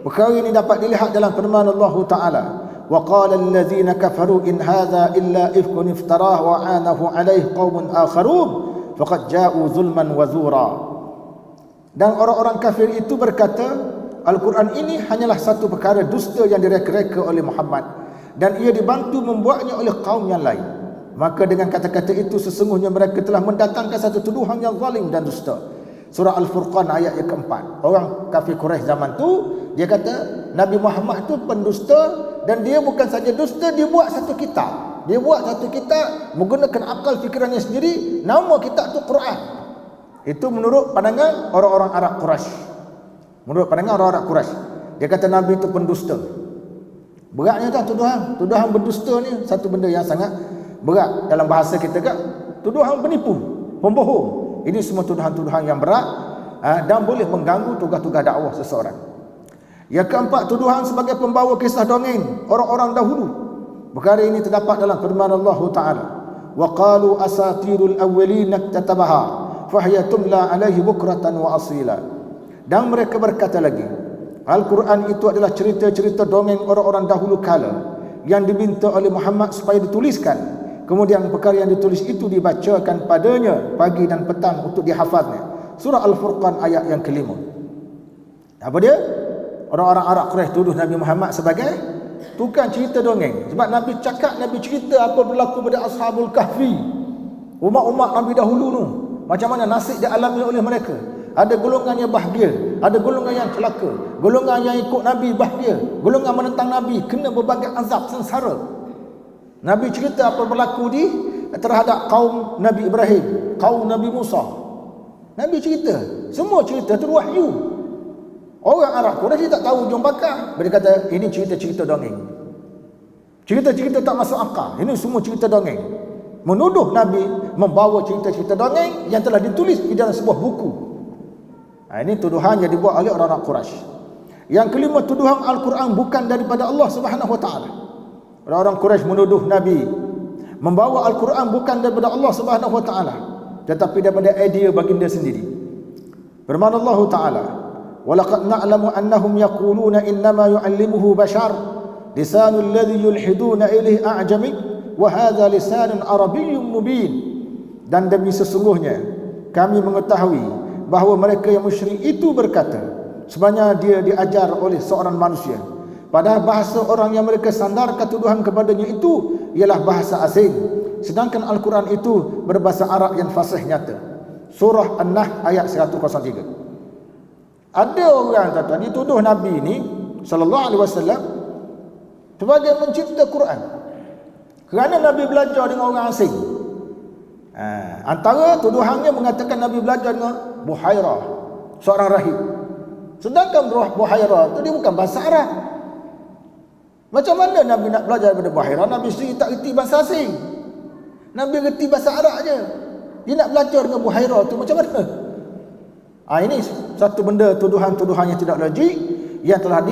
Perkara ini dapat dilihat dalam firman Allah Ta'ala, wa qala allazina kafaru in hadza illa ifkun iftarah wa anahu alaihi qaumun akharun faqad ja'u zulman wa zura. Dan orang-orang kafir itu berkata, Al-Quran ini hanyalah satu perkara dusta yang direka-reka oleh Muhammad, dan ia dibantu membuatnya oleh kaum yang lain. Maka dengan kata-kata itu sesungguhnya mereka telah mendatangkan satu tuduhan yang zalim dan dusta. Surah Al-Furqan ayat yang keempat. Orang kafir Quraisy zaman tu, dia kata Nabi Muhammad tu pendusta, dan dia bukan saja dusta, dia buat satu kitab. Dia buat satu kitab menggunakan akal fikirannya sendiri, nama kitab tu Quran. Itu menurut pandangan orang-orang Arab Quraisy. Menurut pandangan orang-orang Arab Quraisy, dia kata Nabi itu pendusta. Beratnya tak tuduhan berdusta ni satu benda yang sangat berat. Dalam bahasa kita kan, tuduhan penipu, pembohong. Ini semua tuduhan-tuduhan yang berat dan boleh mengganggu tugas-tugas dakwah seseorang. Yang keempat, tuduhan sebagai pembawa kisah dongeng orang-orang dahulu. Perkara ini terdapat dalam firman Allah Ta'ala, wa qalu asatirul awwalin iktatabaha fahiya tumla alaihi bukratan wa asila. Dan mereka berkata lagi, Al-Quran itu adalah cerita-cerita dongeng orang-orang dahulu kala yang diminta oleh Muhammad supaya dituliskan. Kemudian perkara yang ditulis itu dibacakan padanya pagi dan petang untuk dihafaznya. Surah Al-Furqan ayat yang kelima. Apa dia? Orang-orang Arab Quraisy tuduh Nabi Muhammad sebagai tukang cerita dongeng. Sebab Nabi cakap, Nabi cerita apa berlaku pada Ashabul Kahfi, umat-umat Nabi dahulu tu, macam mana nasib dialami oleh mereka. Ada golongan yang bahagia, ada golongan yang celaka, golongan yang ikut Nabi bahagia, golongan menentang Nabi kena berbagai azab sengsara. Nabi cerita apa berlaku terhadap kaum Nabi Ibrahim, kaum Nabi Musa. Nabi cerita, semua cerita itu wahyu. Orang Arab Quraisy dia tak tahu ujung pakar. Dia kata ini cerita-cerita dongeng. Cerita-cerita tak masuk akal. Ini semua cerita dongeng. Menuduh Nabi membawa cerita-cerita dongeng yang telah ditulis di dalam sebuah buku. Ini tuduhan yang dibuat oleh orang-orang Quraisy. Yang kelima, tuduhan Al-Quran bukan daripada Allah Subhanahu Wa Taala. Orang-orang Quraisy menuduh Nabi membawa Al-Quran bukan daripada Allah Subhanahu Wa Taala, tetapi daripada idea baginda sendiri. Firman Allah Taala, "Walaqad na'lamu annahum yaquluna innama yu'allimuhu bashar lisanul ladzi yulhiduna ilaihi a'jami wa hadza lisanun arabiyyun mubin." Dan demi sesungguhnya kami mengetahui bahawa mereka yang musyrik itu berkata sebenarnya dia diajar oleh seorang manusia, padahal bahasa orang yang mereka sandarkan tuduhan kepadanya itu ialah bahasa asing, sedangkan Al-Quran itu berbahasa Arab yang fasih nyata. Surah An-Nahl ayat 103. Ada orang kata dituduh Nabi ini sallallahu alaihi wasallam sebagai mencipta Quran kerana Nabi belajar dengan orang asing. Antara tuduhannya mengatakan Nabi belajar dengan Buhairah, seorang rahib. Sedangkan Buhairah itu dia bukan bahasa Arab. Macam mana Nabi nak belajar daripada Buhairah? Nabi sendiri tak reti bahasa asing. Nabi reti bahasa Arab je. Dia nak belajar dengan Buhairah tu macam mana? Ini satu benda, tuduhan-tuduhan yang tidak logik yang telah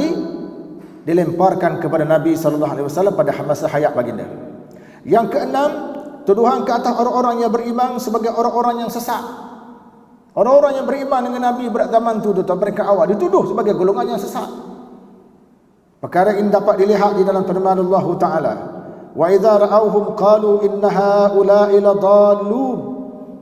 dilemparkan kepada Nabi SAW pada masa hayat baginda. Yang keenam, tuduhan ke atas orang-orang yang beriman sebagai orang-orang yang sesat. Orang-orang yang beriman dengan Nabi berat zaman tu mereka awal dituduh sebagai golongan yang sesat. Perkara ini dapat dilihat di dalam firman Allah Ta'ala, "Wa idza ra'awhum qalu inna haula'i ladallun."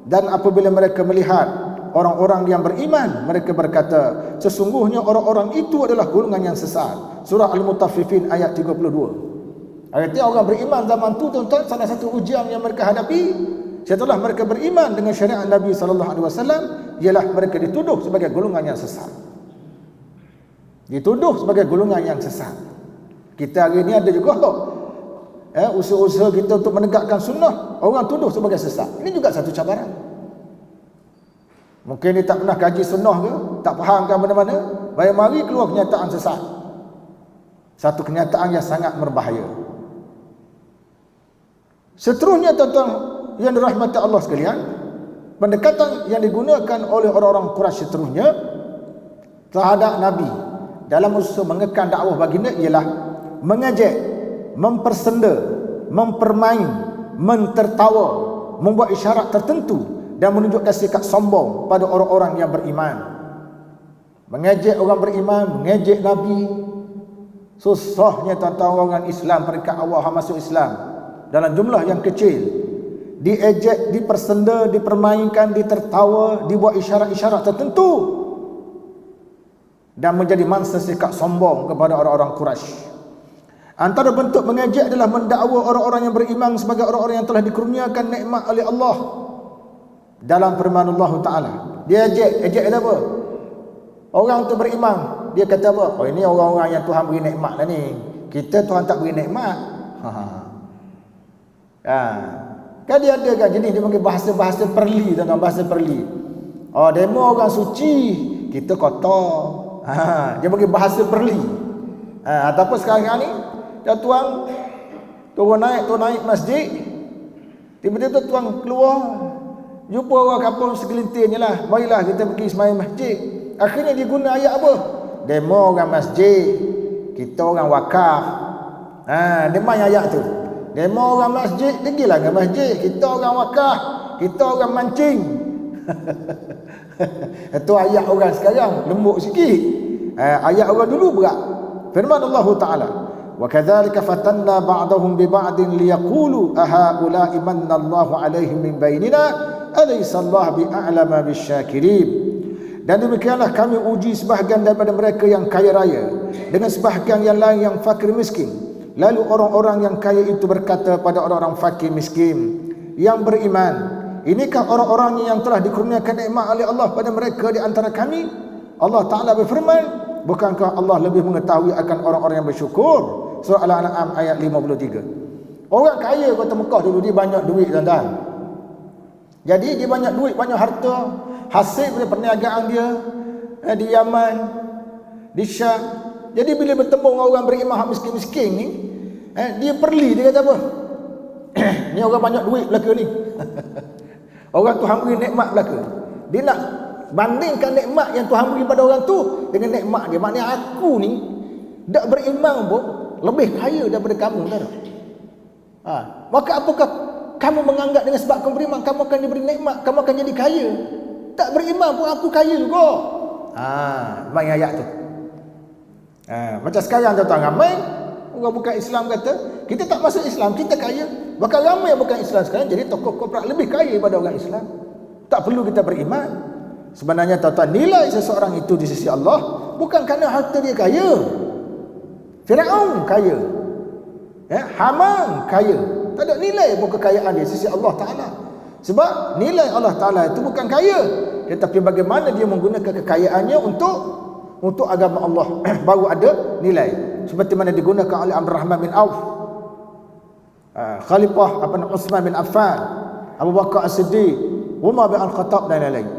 Dan apabila mereka melihat orang-orang yang beriman, mereka berkata sesungguhnya orang-orang itu adalah golongan yang sesat. Surah Al-Mutaffifin ayat 32. Artinya orang beriman zaman tu tuan-tuan, salah satu ujian yang mereka hadapi setelah mereka beriman dengan syariat Nabi sallallahu alaihi wasallam ialah mereka dituduh sebagai golongan yang sesat. Dituduh sebagai golongan yang sesat. Kita hari ini ada juga usaha-usaha kita untuk menegakkan sunnah, orang tuduh sebagai sesat. Ini juga satu cabaran. Mungkin dia tak pernah kaji sunnah ke, tak fahamkan mana-mana, baik mari keluar kenyataan sesat. Satu kenyataan yang sangat berbahaya. Seterusnya tuan-tuan yang dirahmati Allah sekalian, pendekatan yang digunakan oleh orang-orang Quraisy seterusnya terhadap Nabi dalam usaha mengekang dakwah baginda ialah mengejek, mempersenda, mempermain, mentertawa, membuat isyarat tertentu dan menunjukkan sikap sombong pada orang-orang yang beriman. Mengejek orang beriman, mengejek Nabi. Susahnya tuan-tuan orang Islam peringkat awal masuk Islam dalam jumlah yang kecil, diejek, dipersenda, dipermainkan, ditertawa, dibuat isyarat-isyarat tertentu dan menjadi mangsa sikap sombong kepada orang-orang Quraisy. Antara bentuk mengejek adalah mendakwa orang-orang yang beriman sebagai orang-orang yang telah dikurniakan nikmat oleh Allah. Dalam firman Allah Ta'ala, dia ejek apa? Orang tu beriman, dia kata apa? Oh, ini orang-orang yang Tuhan beri nikmat lah ni. Kita Tuhan tak beri nikmat. Kan dia ada kan jenis dia panggil bahasa-bahasa perli, tuan-tuan, bahasa perli. Oh, demo orang suci, kita kotor. Dia panggil bahasa perli. Ataupun sekarang ni tuan turun naik masjid, tiba-tiba tuan keluar jumpa orang kampung segelintirnya lah, marilah kita pergi sembahyang masjid. Akhirnya dia guna ayat apa? Demo orang masjid, kita orang wakaf. Dia main ayat tu. Demo orang masjid, pergilah ke masjid, kita orang wakaf, kita orang mancing. Itu ayat orang sekarang lembut sikit. Ayat orang dulu berat. Firman Allah Ta'ala, "Wa kadzalika fatanna ba'dahum bi ba'din liyaqulu ahaula'i manna Allahu 'alaihim min bainina alaysa Allah bi'a'lama bisyakirin." Dan demikianlah kami uji sebahagian daripada mereka yang kaya raya dengan sebahagian yang lain yang fakir miskin. Lalu orang-orang yang kaya itu berkata pada orang-orang fakir miskin yang beriman, "Inikah orang-orang yang telah dikurniakan nikmat oleh Allah pada mereka di antara kami?" Allah Ta'ala berfirman, "Bukankah Allah lebih mengetahui akan orang-orang yang bersyukur?" Surah Al-An'am ayat 53. Orang kaya kota Mekah dulu, dia banyak duit, tuan-tuan. Jadi dia banyak duit, banyak harta, hasil dari perniagaan dia di Yaman. di Syam. Jadi bila bertemu dengan orang beriman hak miskin-miskin ni, dia perli, dia kata apa? Ni orang banyak duit belaka ni. Orang Tuhan beri nikmat belaka. Dia nak bandingkan nikmat yang Tuhan beri pada orang tu dengan nikmat dia. Maknanya aku ni tak beriman pun lebih kaya daripada kamu, tak? Maka apakah kamu menganggap dengan sebab kamu beriman kamu akan diberi nikmat, kamu akan jadi kaya? Tak beriman pun aku kaya juga. Main ayat tu. Macam sekarang tuan-tuan, ramai orang bukan Islam kata kita tak masuk Islam, kita kaya. Bahkan ramai yang bukan Islam sekarang jadi tokoh korporat lebih kaya daripada orang Islam. Tak perlu kita beriman. Sebenarnya tuan-tuan, nilai seseorang itu di sisi Allah bukan kerana harta dia kaya. Firaun kaya, Haman kaya, tak ada nilai pun kekayaan dia di sisi Allah Ta'ala. Sebab nilai Allah Ta'ala itu bukan kaya, tetapi bagaimana dia menggunakan kekayaannya untuk agama Allah baru ada nilai. Seperti mana digunakan oleh Abdul Rahman bin Auf, Khalifah Uthman bin Affan, Abu Bakar As-Siddiq, Umar bin Al-Khattab dan lain-lain.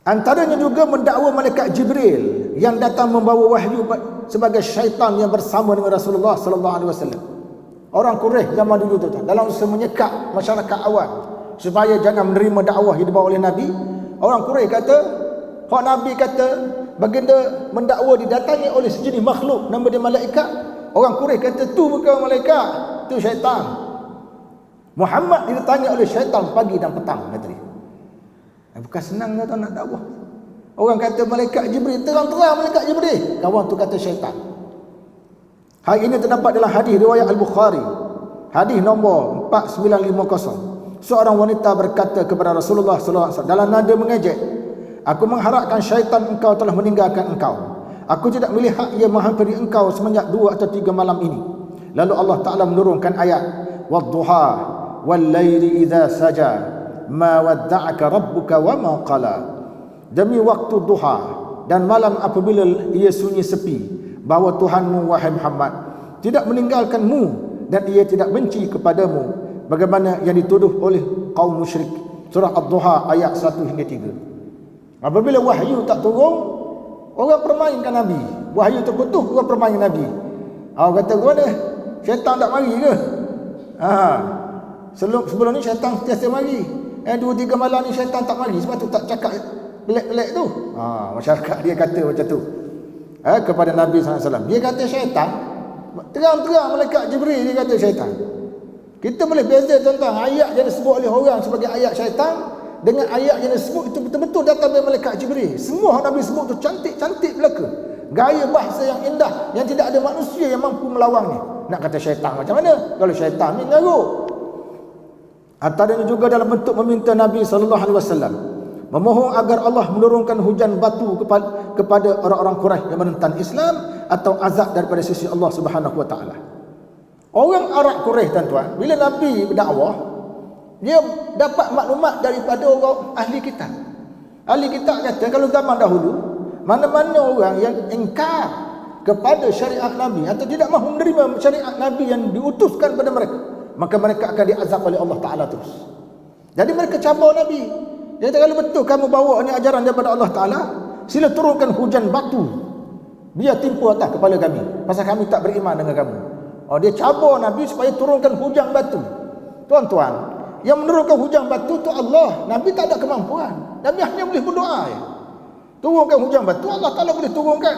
Antaranya juga mendakwa malaikat Jibril yang datang membawa wahyu sebagai syaitan yang bersama dengan Rasulullah sallallahu alaihi wasallam. Orang Quraisy zaman dulu tu dalam usaha menyekat masyarakat awam supaya jangan menerima dakwah yang dibawa oleh Nabi. Orang Quraisy kata, hak Nabi kata baginda mendakwa didatangi oleh sejenis makhluk nama dia malaikat. Orang Quraisy kata tu bukan malaikat, tu syaitan. Muhammad didatangi oleh syaitan pagi dan petang, kata dia. Bukan senang kata nak dakwah. Orang kata malaikat Jibril, terang-terang malaikat Jibril, kawan tu kata syaitan. Hal ini terdapat dalam hadis riwayat Al-Bukhari, hadis nombor 4950. Seorang wanita berkata kepada Rasulullah sallallahu alaihi wasallam dalam nada mengejek, "Aku mengharapkan syaitan engkau telah meninggalkan engkau. Aku tidak melihat ia menghampiri engkau semenjak 2 atau 3 malam ini." Lalu Allah Ta'ala menurunkan ayat, "Wadduha wal-laili idza saja ma wadda'aka rabbuka wa ma qala." Demi waktu duha dan malam apabila ia sunyi sepi, bahawa Tuhanmu wahai Muhammad tidak meninggalkanmu dan ia tidak benci kepadamu, bagaimana yang dituduh oleh kaum musyrik. Surah Ad-Duha ayat 1 hingga 3. Apabila wahyu tak turun, orang permainkan Nabi. Wahyu terputus, orang permain Nabi. Orang kata, "Mana? Syaitan tak mari ke?" Sebelum ni syaitan sentiasa mari. 2-3 malam ni syaitan tak mari, sebab tu tak cakap pelik-pelik tu. Masyarakat dia kata macam tu kepada Nabi SAW. Dia kata syaitan, terang-terang malaikat Jibril dia kata syaitan. Kita boleh beza tuan-tuan, ayat yang disebut oleh orang sebagai ayat syaitan dengan ayat yang disebut itu betul-betul datang dari malaikat Jibril. Semua Nabi sebut tu cantik-cantik belaka. Gaya bahasa yang indah yang tidak ada manusia yang mampu melawangnya. Nak kata syaitan macam mana? Kalau syaitan ni ngaruk. Antaranya juga dalam bentuk meminta Nabi SAW memohon agar Allah menurunkan hujan batu kepada orang-orang Quraisy yang menentang Islam atau azab daripada sisi Allah Subhanahu wa taala. Orang Arab Quraisy tuan-tuan, bila Nabi berdakwah, dia dapat maklumat daripada orang ahli kitab. Ahli kitab kata kalau zaman dahulu, mana-mana orang yang ingkar kepada syariat Nabi atau tidak mahu menerima syariat Nabi yang diutuskan kepada mereka, maka mereka akan diazab oleh Allah Ta'ala terus. Jadi mereka cabar Nabi. Dia kata, kalau betul kamu bawa ni ajaran daripada Allah Ta'ala, sila turunkan hujan batu, biar timpa atas kepala kami, pasal kami tak beriman dengan kamu. Dia cabar Nabi supaya turunkan hujan batu. Tuan-tuan, yang menurunkan hujan batu tu Allah. Nabi tak ada kemampuan. Nabi hanya boleh berdoa ya. Turunkan hujan batu, Allah Ta'ala boleh turunkan.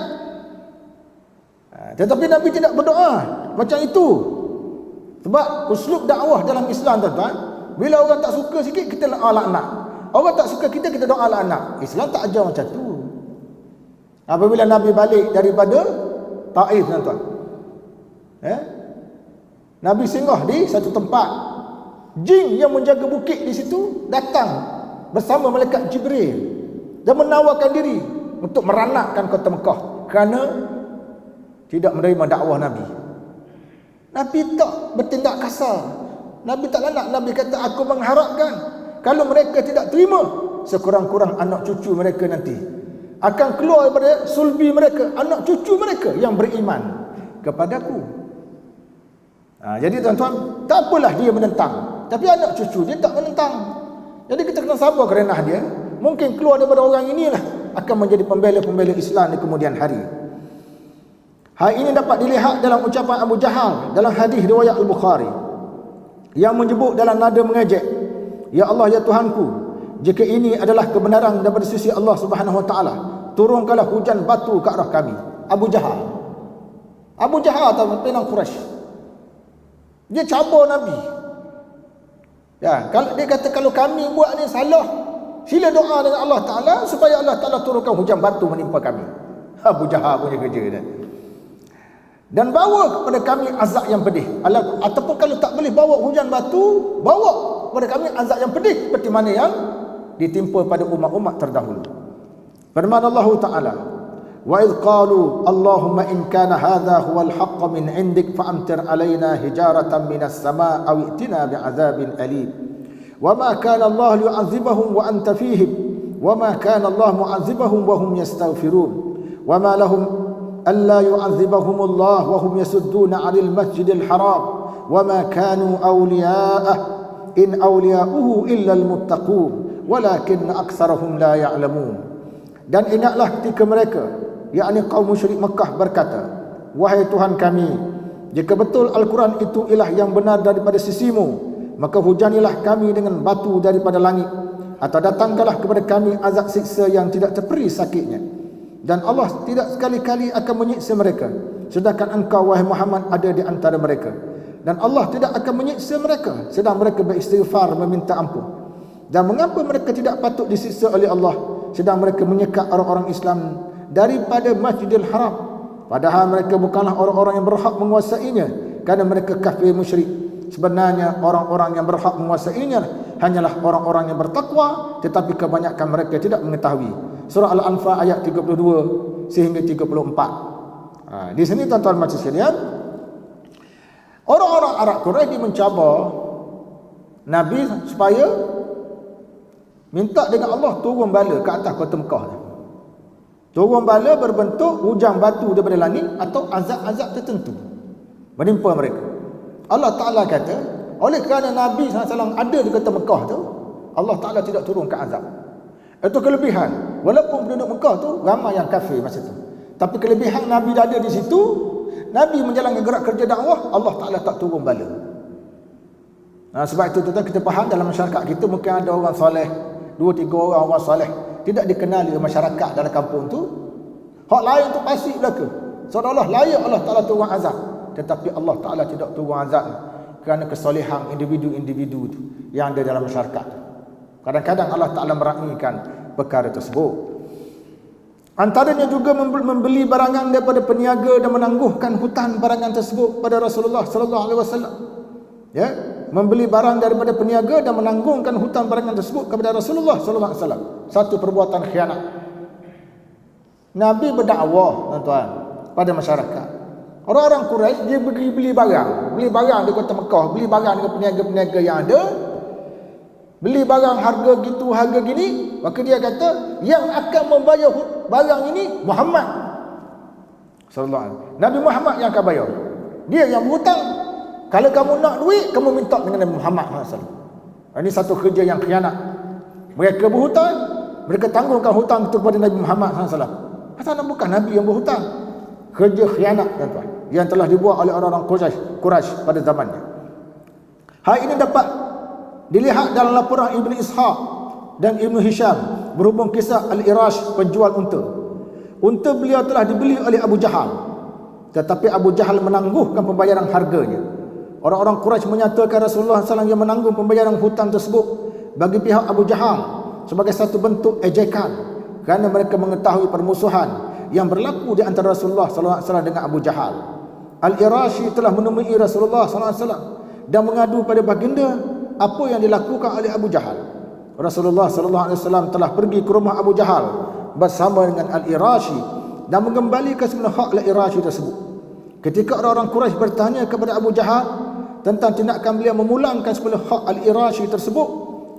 Tetapi Nabi tidak berdoa macam itu. Sebab uslub dakwah dalam Islam tuan-tuan, bila orang tak suka sikit kita laknat. Orang tak suka kita doa laknat. Islam tak ajar macam tu. Apabila Nabi balik daripada Taif tuan-tuan, Nabi singgah di satu tempat. Jin yang menjaga bukit di situ datang bersama malaikat Jibril dan menawarkan diri untuk meranakkan kota Mekah kerana tidak menerima dakwah Nabi. Nabi tak bertindak kasar. Nabi tak lanak. Nabi kata, aku mengharapkan kalau mereka tidak terima, sekurang-kurang anak cucu mereka nanti akan keluar daripada sulbi mereka, anak cucu mereka yang beriman kepadaku. Jadi tuan-tuan, tak apalah dia menentang, tapi anak cucu dia tak menentang. Jadi kita kena sabar kerana dia. Mungkin keluar daripada orang inilah akan menjadi pembela-pembela Islam di kemudian hari. Hal ini dapat dilihat dalam ucapan Abu Jahal dalam hadis riwayat Al-Bukhari yang menyebut dalam nada mengejek, "Ya Allah, ya Tuhanku, jika ini adalah kebenaran daripada sisi Allah Subhanahu wa taala, turunkanlah hujan batu ke arah kami." Abu Jahal atau penang Quraisy. Dia cabar Nabi. Ya, kalau dia kata kalau kami buat ni salah, sila doa dengan Allah Taala supaya Allah Taala turunkan hujan batu menimpa kami. Abu Jahal punya kerja dia. Dan bawa kepada kami azab yang pedih. Ataupun kalau tak boleh bawa hujan batu, bawa kepada kami azab yang pedih seperti mana yang ditimpa pada umat-umat terdahulu. Firman Allah Taala, "Wa idh qalu Allahumma in kana hadha huwal haqq min 'indik fa'amtir 'alaina hijaratan minas sama' aw i'tina bi'adzabin alim. Wa ma kana Allah liyu'adzibahum wa anta fihim wa ma kana Allah mu'adzibahum wa hum yastaghfirun. Wa ma lahum alla yu'adzibahum Allah wa hum yasudduna 'anil masjidil haram wa ma kanu awliya'ah in awliya'uhu illa al-muttaqun walakin aktsarahum la ya'lamun." Dan ingatlah ketika mereka, yakni kaum musyrik Mekah berkata, "Wahai Tuhan kami, jika betul Al-Quran itu ialah yang benar daripada sisimu, maka hujanilah kami dengan batu daripada langit, atau datangkanlah kepada kami azab siksa yang tidak terperi sakitnya. Dan Allah tidak sekali-kali akan menyiksa mereka, sedangkan engkau wahai Muhammad ada di antara mereka. Dan Allah tidak akan menyiksa mereka sedang mereka beristighfar meminta ampun. Dan mengapa mereka tidak patut disiksa oleh Allah sedang mereka menyekat orang-orang Islam daripada Masjidil Haram, padahal mereka bukanlah orang-orang yang berhak menguasainya kerana mereka kafir musyrik. Sebenarnya orang-orang yang berhak menguasainya hanyalah orang-orang yang bertakwa, tetapi kebanyakan mereka tidak mengetahui." Surah Al-Anfal ayat 32 sehingga 34. Di sini tuan-tuan macam sekalian, orang-orang Arab Quraisy mencabar Nabi supaya minta dengan Allah turun bala ke atas kota Mekah. Turun bala berbentuk hujan batu daripada langit atau azab-azab tertentu menimpa mereka. Allah Ta'ala kata, oleh kerana Nabi SAW ada di kota Mekah tu, Allah Ta'ala tidak turunkan azab. Itu kelebihan. Walaupun penduduk Mekah tu ramai yang kafir masa tu, tapi kelebihan Nabi dah ada di situ. Nabi menjalankan gerak kerja dakwah, Allah Ta'ala tak turun bala. Sebab itu kita faham dalam masyarakat kita mungkin ada orang soleh, 2-3 orang soleh tidak dikenali oleh masyarakat dalam kampung tu. Hak lain tu pasti belaka, seolah-olah layak Allah Ta'ala turun azab. Tetapi Allah Ta'ala tidak turun azab kerana kesolehan individu-individu tu yang ada dalam masyarakat. Kadang-kadang Allah Ta'ala meraihkan perkara tersebut. Antaranya juga membeli barangan daripada peniaga dan menangguhkan hutang barangan tersebut pada Rasulullah sallallahu alaihi wasallam. Ya, membeli barang daripada peniaga dan menanggungkan hutang barangan tersebut kepada Rasulullah sallallahu alaihi wasallam. Satu perbuatan khianat. Nabi berdakwah tuan-tuan pada masyarakat. Orang-orang Quraisy dia pergi beli barang di kota Mekah, beli barang dengan peniaga-peniaga yang ada. Beli barang harga gitu, harga gini, maka dia kata yang akan membayar barang ini Muhammad sallallahu alaihi wasallam. Nabi Muhammad yang akan bayar. Dia yang berhutang. Kalau kamu nak duit, kamu minta dengan Nabi Muhammad sallallahu alaihi wasallam. Ini satu kerja yang khianat. Mereka berhutang, mereka tanggungan hutang itu kepada Nabi Muhammad sallallahu alaihi wasallam. Pasal bukan Nabi yang berhutang. Kerja khianat tuan-tuan yang telah dibuat oleh orang-orang Quraisy pada zamannya. Hal ini dapat dilihat dalam laporan Ibn Ishaq dan Ibn Hisham berhubung kisah Al-Irash penjual unta. Unta beliau telah dibeli oleh Abu Jahal, tetapi Abu Jahal menangguhkan pembayaran harganya. Orang-orang Quraisy menyatakan Rasulullah SAW yang menanggung pembayaran hutang tersebut bagi pihak Abu Jahal sebagai satu bentuk ejekan kerana mereka mengetahui permusuhan yang berlaku di antara Rasulullah SAW dengan Abu Jahal. Al-Irashi telah menemui Rasulullah SAW dan mengadu pada baginda apa yang dilakukan oleh Abu Jahal. Rasulullah SAW telah pergi ke rumah Abu Jahal bersama dengan Al-Irashi dan mengembalikan semula hak Al-Irashi tersebut. Ketika orang-orang Quraisy bertanya kepada Abu Jahal tentang tindakan beliau memulangkan semula hak Al-Irashi tersebut,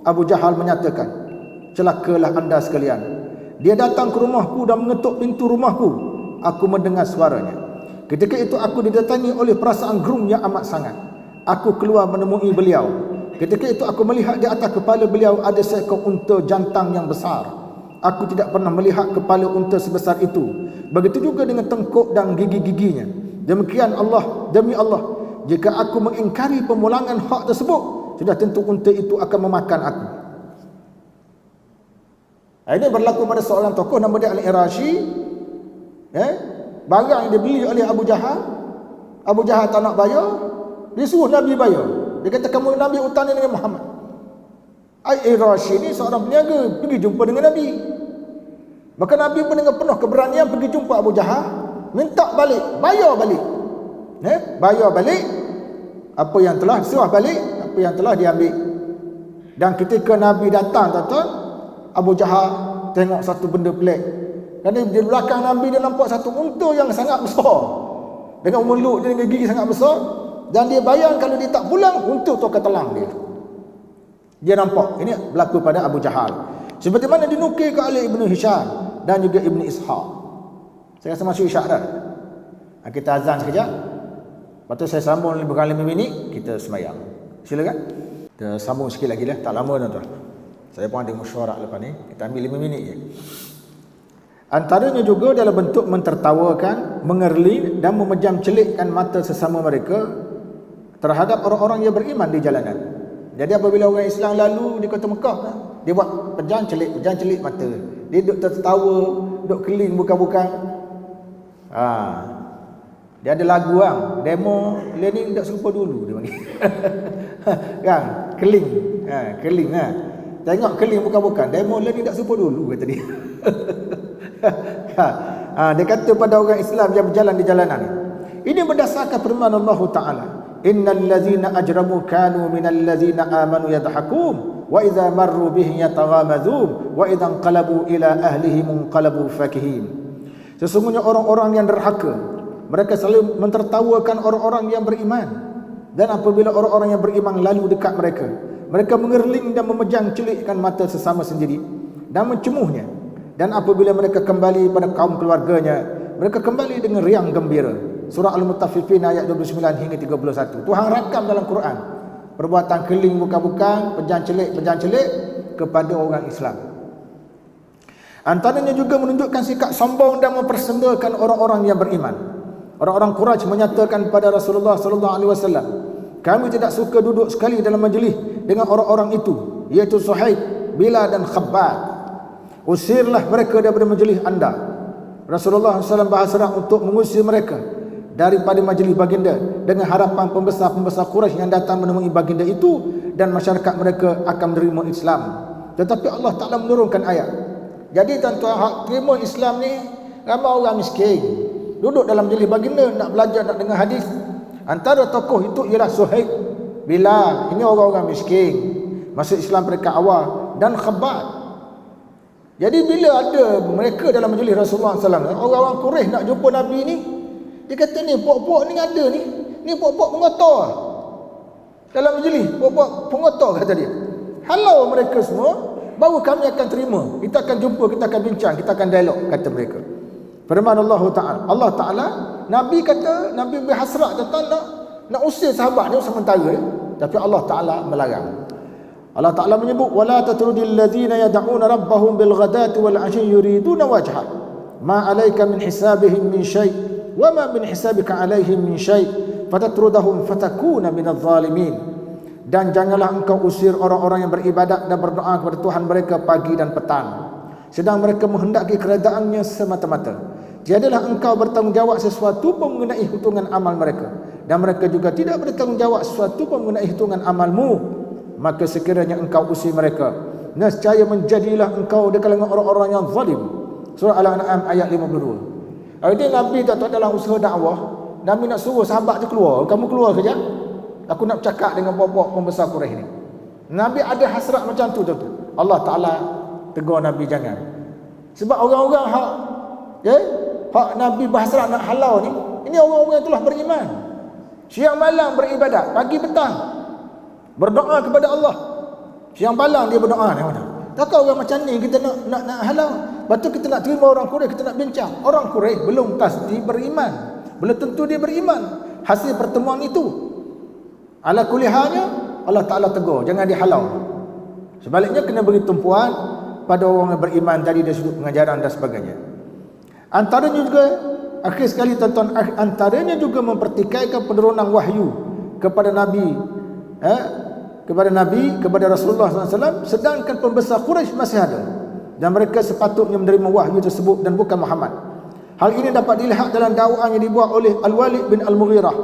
Abu Jahal menyatakan, "Celakalah anda sekalian. Dia datang ke rumahku dan mengetuk pintu rumahku. Aku mendengar suaranya. Ketika itu aku didatangi oleh perasaan gerung yang amat sangat. Aku keluar menemui beliau. Ketika itu aku melihat di atas kepala beliau ada seekor unta jantan yang besar. Aku tidak pernah melihat kepala unta sebesar itu. Begitu juga dengan tengkuk dan gigi-giginya. Demikian Allah, demi Allah, jika aku mengingkari pemulangan hak tersebut, sudah tentu unta itu akan memakan aku. Ini berlaku pada seorang tokoh nama dia Al-Irashi. Barang yang dibeli oleh Abu Jahal. Abu Jahal tak nak bayar, dia suruh Nabi bayar. Dia kata, kamu Nabi hutang dengan Muhammad. Al-Irashi ni seorang peniaga, pergi jumpa dengan Nabi. Maka Nabi pun dengan penuh keberanian pergi jumpa Abu Jahal, minta balik, bayar balik. Bayar balik apa yang telah serah balik, apa yang telah diambil. Dan ketika Nabi datang, tuan-tuan, Abu Jahal tengok satu benda pelik. Kerana di belakang Nabi dia nampak satu unta yang sangat besar, dengan mulut dia, dengan gigi sangat besar. Dan dia bayang kalau dia tak pulang, unta tu akan telang dia. Dia nampak. Ini berlaku pada Abu Jahal. Seperti mana dinukilkan oleh Ibnu Hisham dan juga Ibnu Ishaq. Saya rasa masuk isyak dah. Kita azan sekejap. Lepas tu saya sambung 5 minit, kita semayang. Silakan. Kita sambung sikit lagi lah. Tak lama tuan-tuan. Saya pun ada mesyuarat lepas ni. Kita ambil 5 minit je. Antaranya juga dalam bentuk mentertawakan, mengerling dan memejam celikkan mata sesama mereka terhadap orang-orang yang beriman di jalanan. Jadi apabila orang Islam lalu di kota Mekah, dia buat pejam celik mata. Dia duduk tertawa, duduk keling bukan-bukan. Dia ada lagu demo Lenin tak serupa dulu dia panggil. Kan, keling. Keling. Tengok keling bukan-bukan. Demo Lenin tak serupa dulu kata dia. Dia kata pada orang Islam yang berjalan di jalanan. Ini berdasarkan firman Allah Ta'ala. Innal ladzina ajramu kanu minal ladzina amanu yadhakun wa idza marru bihi yataghamazun wa idza anqalabu ila ahlihim munqalabu fakihin. Sesungguhnya orang-orang yang derhaka, mereka selalu mentertawakan orang-orang yang beriman. Dan apabila orang-orang yang beriman lalu dekat mereka, mereka mengerling dan memejang celikkan mata sesama sendiri dan mencemuhnya. Dan apabila mereka kembali pada kaum keluarganya, mereka kembali dengan riang gembira. Surah Al-Mutaffifin ayat 29 hingga 31. Tuhan rakam dalam Quran perbuatan keling bukan-bukan, pejang celik kepada orang Islam. Antaranya juga menunjukkan sikap sombong dan mempersendakan orang-orang yang beriman. Orang-orang Quraisy menyatakan kepada Rasulullah sallallahu alaihi wasallam, kami tidak suka duduk sekali dalam majlis dengan orang-orang itu, iaitu Suhaib, Bilal dan Khabbab. Usirlah mereka daripada majlis anda. Rasulullah SAW berhasrat untuk mengusir mereka daripada majlis baginda dengan harapan pembesar-pembesar Quraisy yang datang menemui baginda itu dan masyarakat mereka akan menerima Islam. Tetapi Allah Ta'ala menurunkan ayat. Jadi tuan-tuan, hak terima Islam ni ramai orang miskin, duduk dalam majlis baginda nak belajar, nak dengar hadis. Antara tokoh itu ialah Suhaib, Bilal. Ini orang-orang miskin, masuk Islam mereka awal, dan Khabbab. Jadi bila ada mereka dalam majlis Rasulullah SAW, orang-orang Quraisy nak jumpa Nabi ni, dia kata ni puak-puak ni ada ni puak-puak pengotor dalam majlis, puak-puak pengotor kata dia. Halau mereka semua, baru kami akan terima. Kita akan jumpa, kita akan bincang, kita akan dialog, kata mereka. Firman Allah Ta'ala, Nabi kata, Nabi berhasrat tentang nak usir sahabat dia sementara, tapi Allah Ta'ala melarang. Allah Ta'ala menyebut, wala tatrudil ladzina yad'una rabbahum bil ghadati wal 'ashyi yuriduna wajha ma 'alaika min hisabihim min syai' wa ma min hisabika 'alaihim min syai' fatatrudahum fatakuna minadh zalimin. Dan janganlah engkau usir orang-orang yang beribadat dan berdoa kepada Tuhan mereka pagi dan petang, sedang mereka menghendaki keredaannya semata-mata. Jadilah engkau bertanggungjawab sesuatu pun mengenai hitungan amal mereka, dan mereka juga tidak bertanggungjawab sesuatu pun mengenai hitungan amalmu. Maka sekiranya engkau usir mereka, nescaya menjadilah engkau di kalangan orang-orang yang zalim. Surah Al-An'am ayat 52. Jadi Nabi tak dalam usaha dakwah, Nabi nak suruh sahabat dia keluar, kamu keluar kejap, aku nak bercakap dengan puak-puak pembesar Quraisy ni. Nabi ada hasrat macam tu tu. Allah Ta'ala tegur Nabi jangan. Sebab orang-orang hak Nabi berhasrat nak halau ni, ini orang-orang yang telah beriman, siang malam beribadat, pagi petang berdoa kepada Allah. Siang malam dia berdoa ni mana? Takkan orang macam ni kita nak halau. Lepas tu kita nak terima orang Quraisy, kita nak bincang. Orang Quraisy belum pasti beriman, belum tentu dia beriman. Hasil pertemuan itu, ala kulli halnya, Allah Ta'ala tegur, jangan dihalau. Sebaliknya kena beri tumpuan pada orang yang beriman tadi dari sudut pengajaran dan sebagainya. Antaranya juga, akhir sekali tuan-tuan, antaranya juga mempertikaikan penurunan wahyu kepada Nabi, kepada Rasulullah SAW, sedangkan pembesar Quraisy masih ada dan mereka sepatutnya menerima wahyu tersebut dan bukan Muhammad. Hal ini dapat dilihat dalam dakwaan yang dibuat oleh Al-Walid bin Al-Mughirah.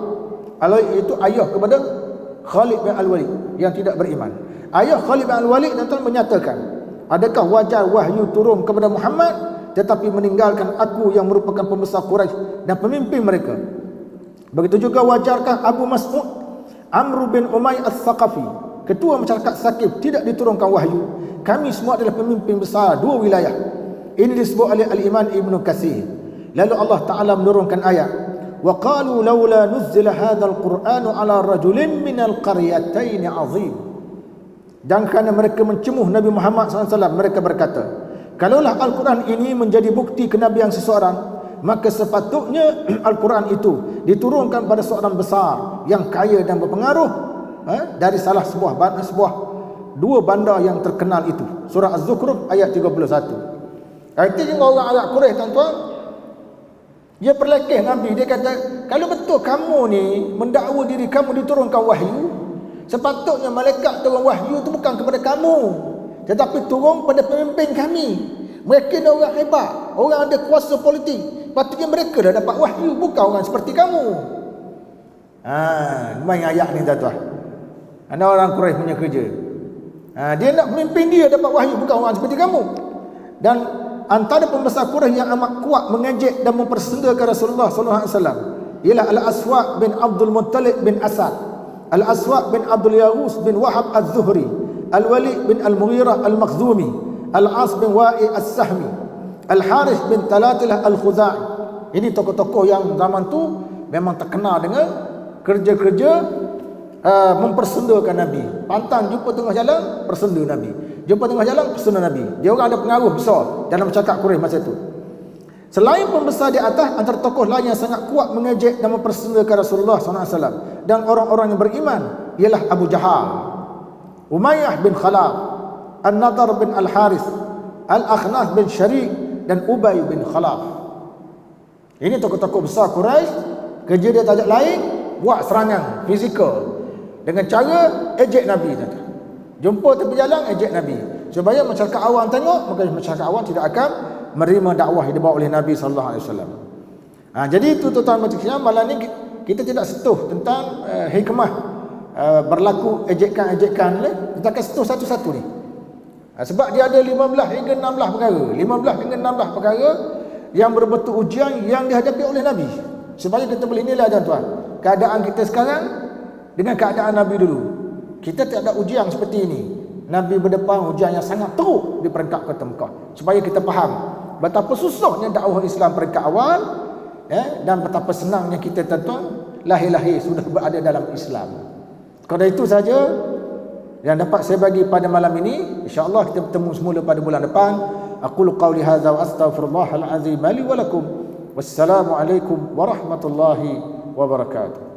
Al-Walid itu ayah kepada Khalid bin Al-Walid yang tidak beriman. Ayah Khalid bin Al-Walid nanti menyatakan, adakah wajar wahyu turun kepada Muhammad tetapi meninggalkan aku yang merupakan pembesar Quraisy dan pemimpin mereka? Begitu juga wajarkah Abu Mas'ud Amr bin Umayyah As-Saqafi, ketua masyarakat Saqif, tidak diturunkan wahyu? Kami semua adalah pemimpin besar dua wilayah. Ini disebut oleh Al-Imam Ibn Katsir. Lalu Allah Ta'ala menurunkan ayat, wa qalu laula nuzzila hadzal qur'anu ala rajulin minal qaryatayn azim. Dan kerana mereka mencemuh Nabi Muhammad SAW, mereka berkata, kalaulah Al-Quran ini menjadi bukti kenabian seseorang, maka sepatutnya Al-Quran itu diturunkan pada seorang besar yang kaya dan berpengaruh dari salah sebuah dua bandar yang terkenal itu. Surah Az-Zukhruf ayat 31. Artinya orang Arab Quraisy, tuan-tuan, dia perlekeh Nabi. Dia kata, kalau betul kamu ni mendakwa diri kamu diturunkan wahyu, sepatutnya malaikat turun wahyu itu bukan kepada kamu, tetapi turun pada pemimpin kami. Mereka ni orang hebat, orang ada kuasa politik, patutnya mereka dah dapat wahyu, bukan orang seperti kamu. Main ayat ni, tuan-tuan. Ada orang Quraisy punya kerja. Dia nak pemimpin dia dapat wahyu, bukan orang seperti kamu. Dan antara pembesar Quraisy yang amat kuat mengejek dan mempersendakan Rasulullah SAW ialah Al-Aswad bin Abdul Muttalib bin Asad, Al-Aswad bin Abdul Yaghus bin Wahab Az-Zuhri, Al-Walid bin Al-Mughirah Al-Makhzumi, Al-As bin Wa'i As-Sahmi, Al-Harith bin Talatilah Al-Khuzai. Ini tokoh-tokoh yang zaman tu memang terkenal dengan kerja-kerja mempersendakan Nabi. Pantang jumpa tengah jalan, persenda Nabi. Jumpa tengah jalan, persenda Nabi. Dia orang ada pengaruh besar dalam masyarakat Quraisy masa itu. Selain pembesar di atas, antara tokoh lain yang sangat kuat mengejek dan mempersendakan Rasulullah SAW dan orang-orang yang beriman ialah Abu Jahal, Umayyah bin Khalaf, An-Nadhr bin Al-Harith, Al-Akhnas bin Syariq dan Ubay bin Khalaf. Ini tokoh-tokoh besar Quraisy. Kerja dia tak lain, buat serangan fizikal dengan cara ejek Nabi. Jumpa tepi jalan, ejek Nabi, supaya masyarakat awam tengok, maka masyarakat awam tidak akan menerima dakwah yang dibawa oleh Nabi SAW. Jadi itu tuan-tuan macam malam ni kita tidak sentuh tentang hikmah berlaku ejekan-ejekan. Kita akan sentuh satu-satu ni. Sebab dia ada 15 hingga 16 perkara. 15 hingga 16 perkara yang berbentuk ujian yang dihadapi oleh Nabi, supaya kita boleh nilai, tuan-tuan, keadaan kita sekarang dengan keadaan Nabi dulu. Kita tak ada ujian seperti ini. Nabi berdepan ujian yang sangat teruk di peringkat Kota Mekah, supaya kita faham betapa susahnya dakwah Islam peringkat awal, dan betapa senangnya kita, tuan-tuan, lahir-lahir sudah berada dalam Islam. Kerana itu saja yang dapat saya bagi pada malam ini. InsyaAllah kita bertemu semula pada bulan depan. Aqulu qawli hadza wa astaghfirullahal azim li wa lakum. Wassalamualaikum warahmatullahi wabarakatuh.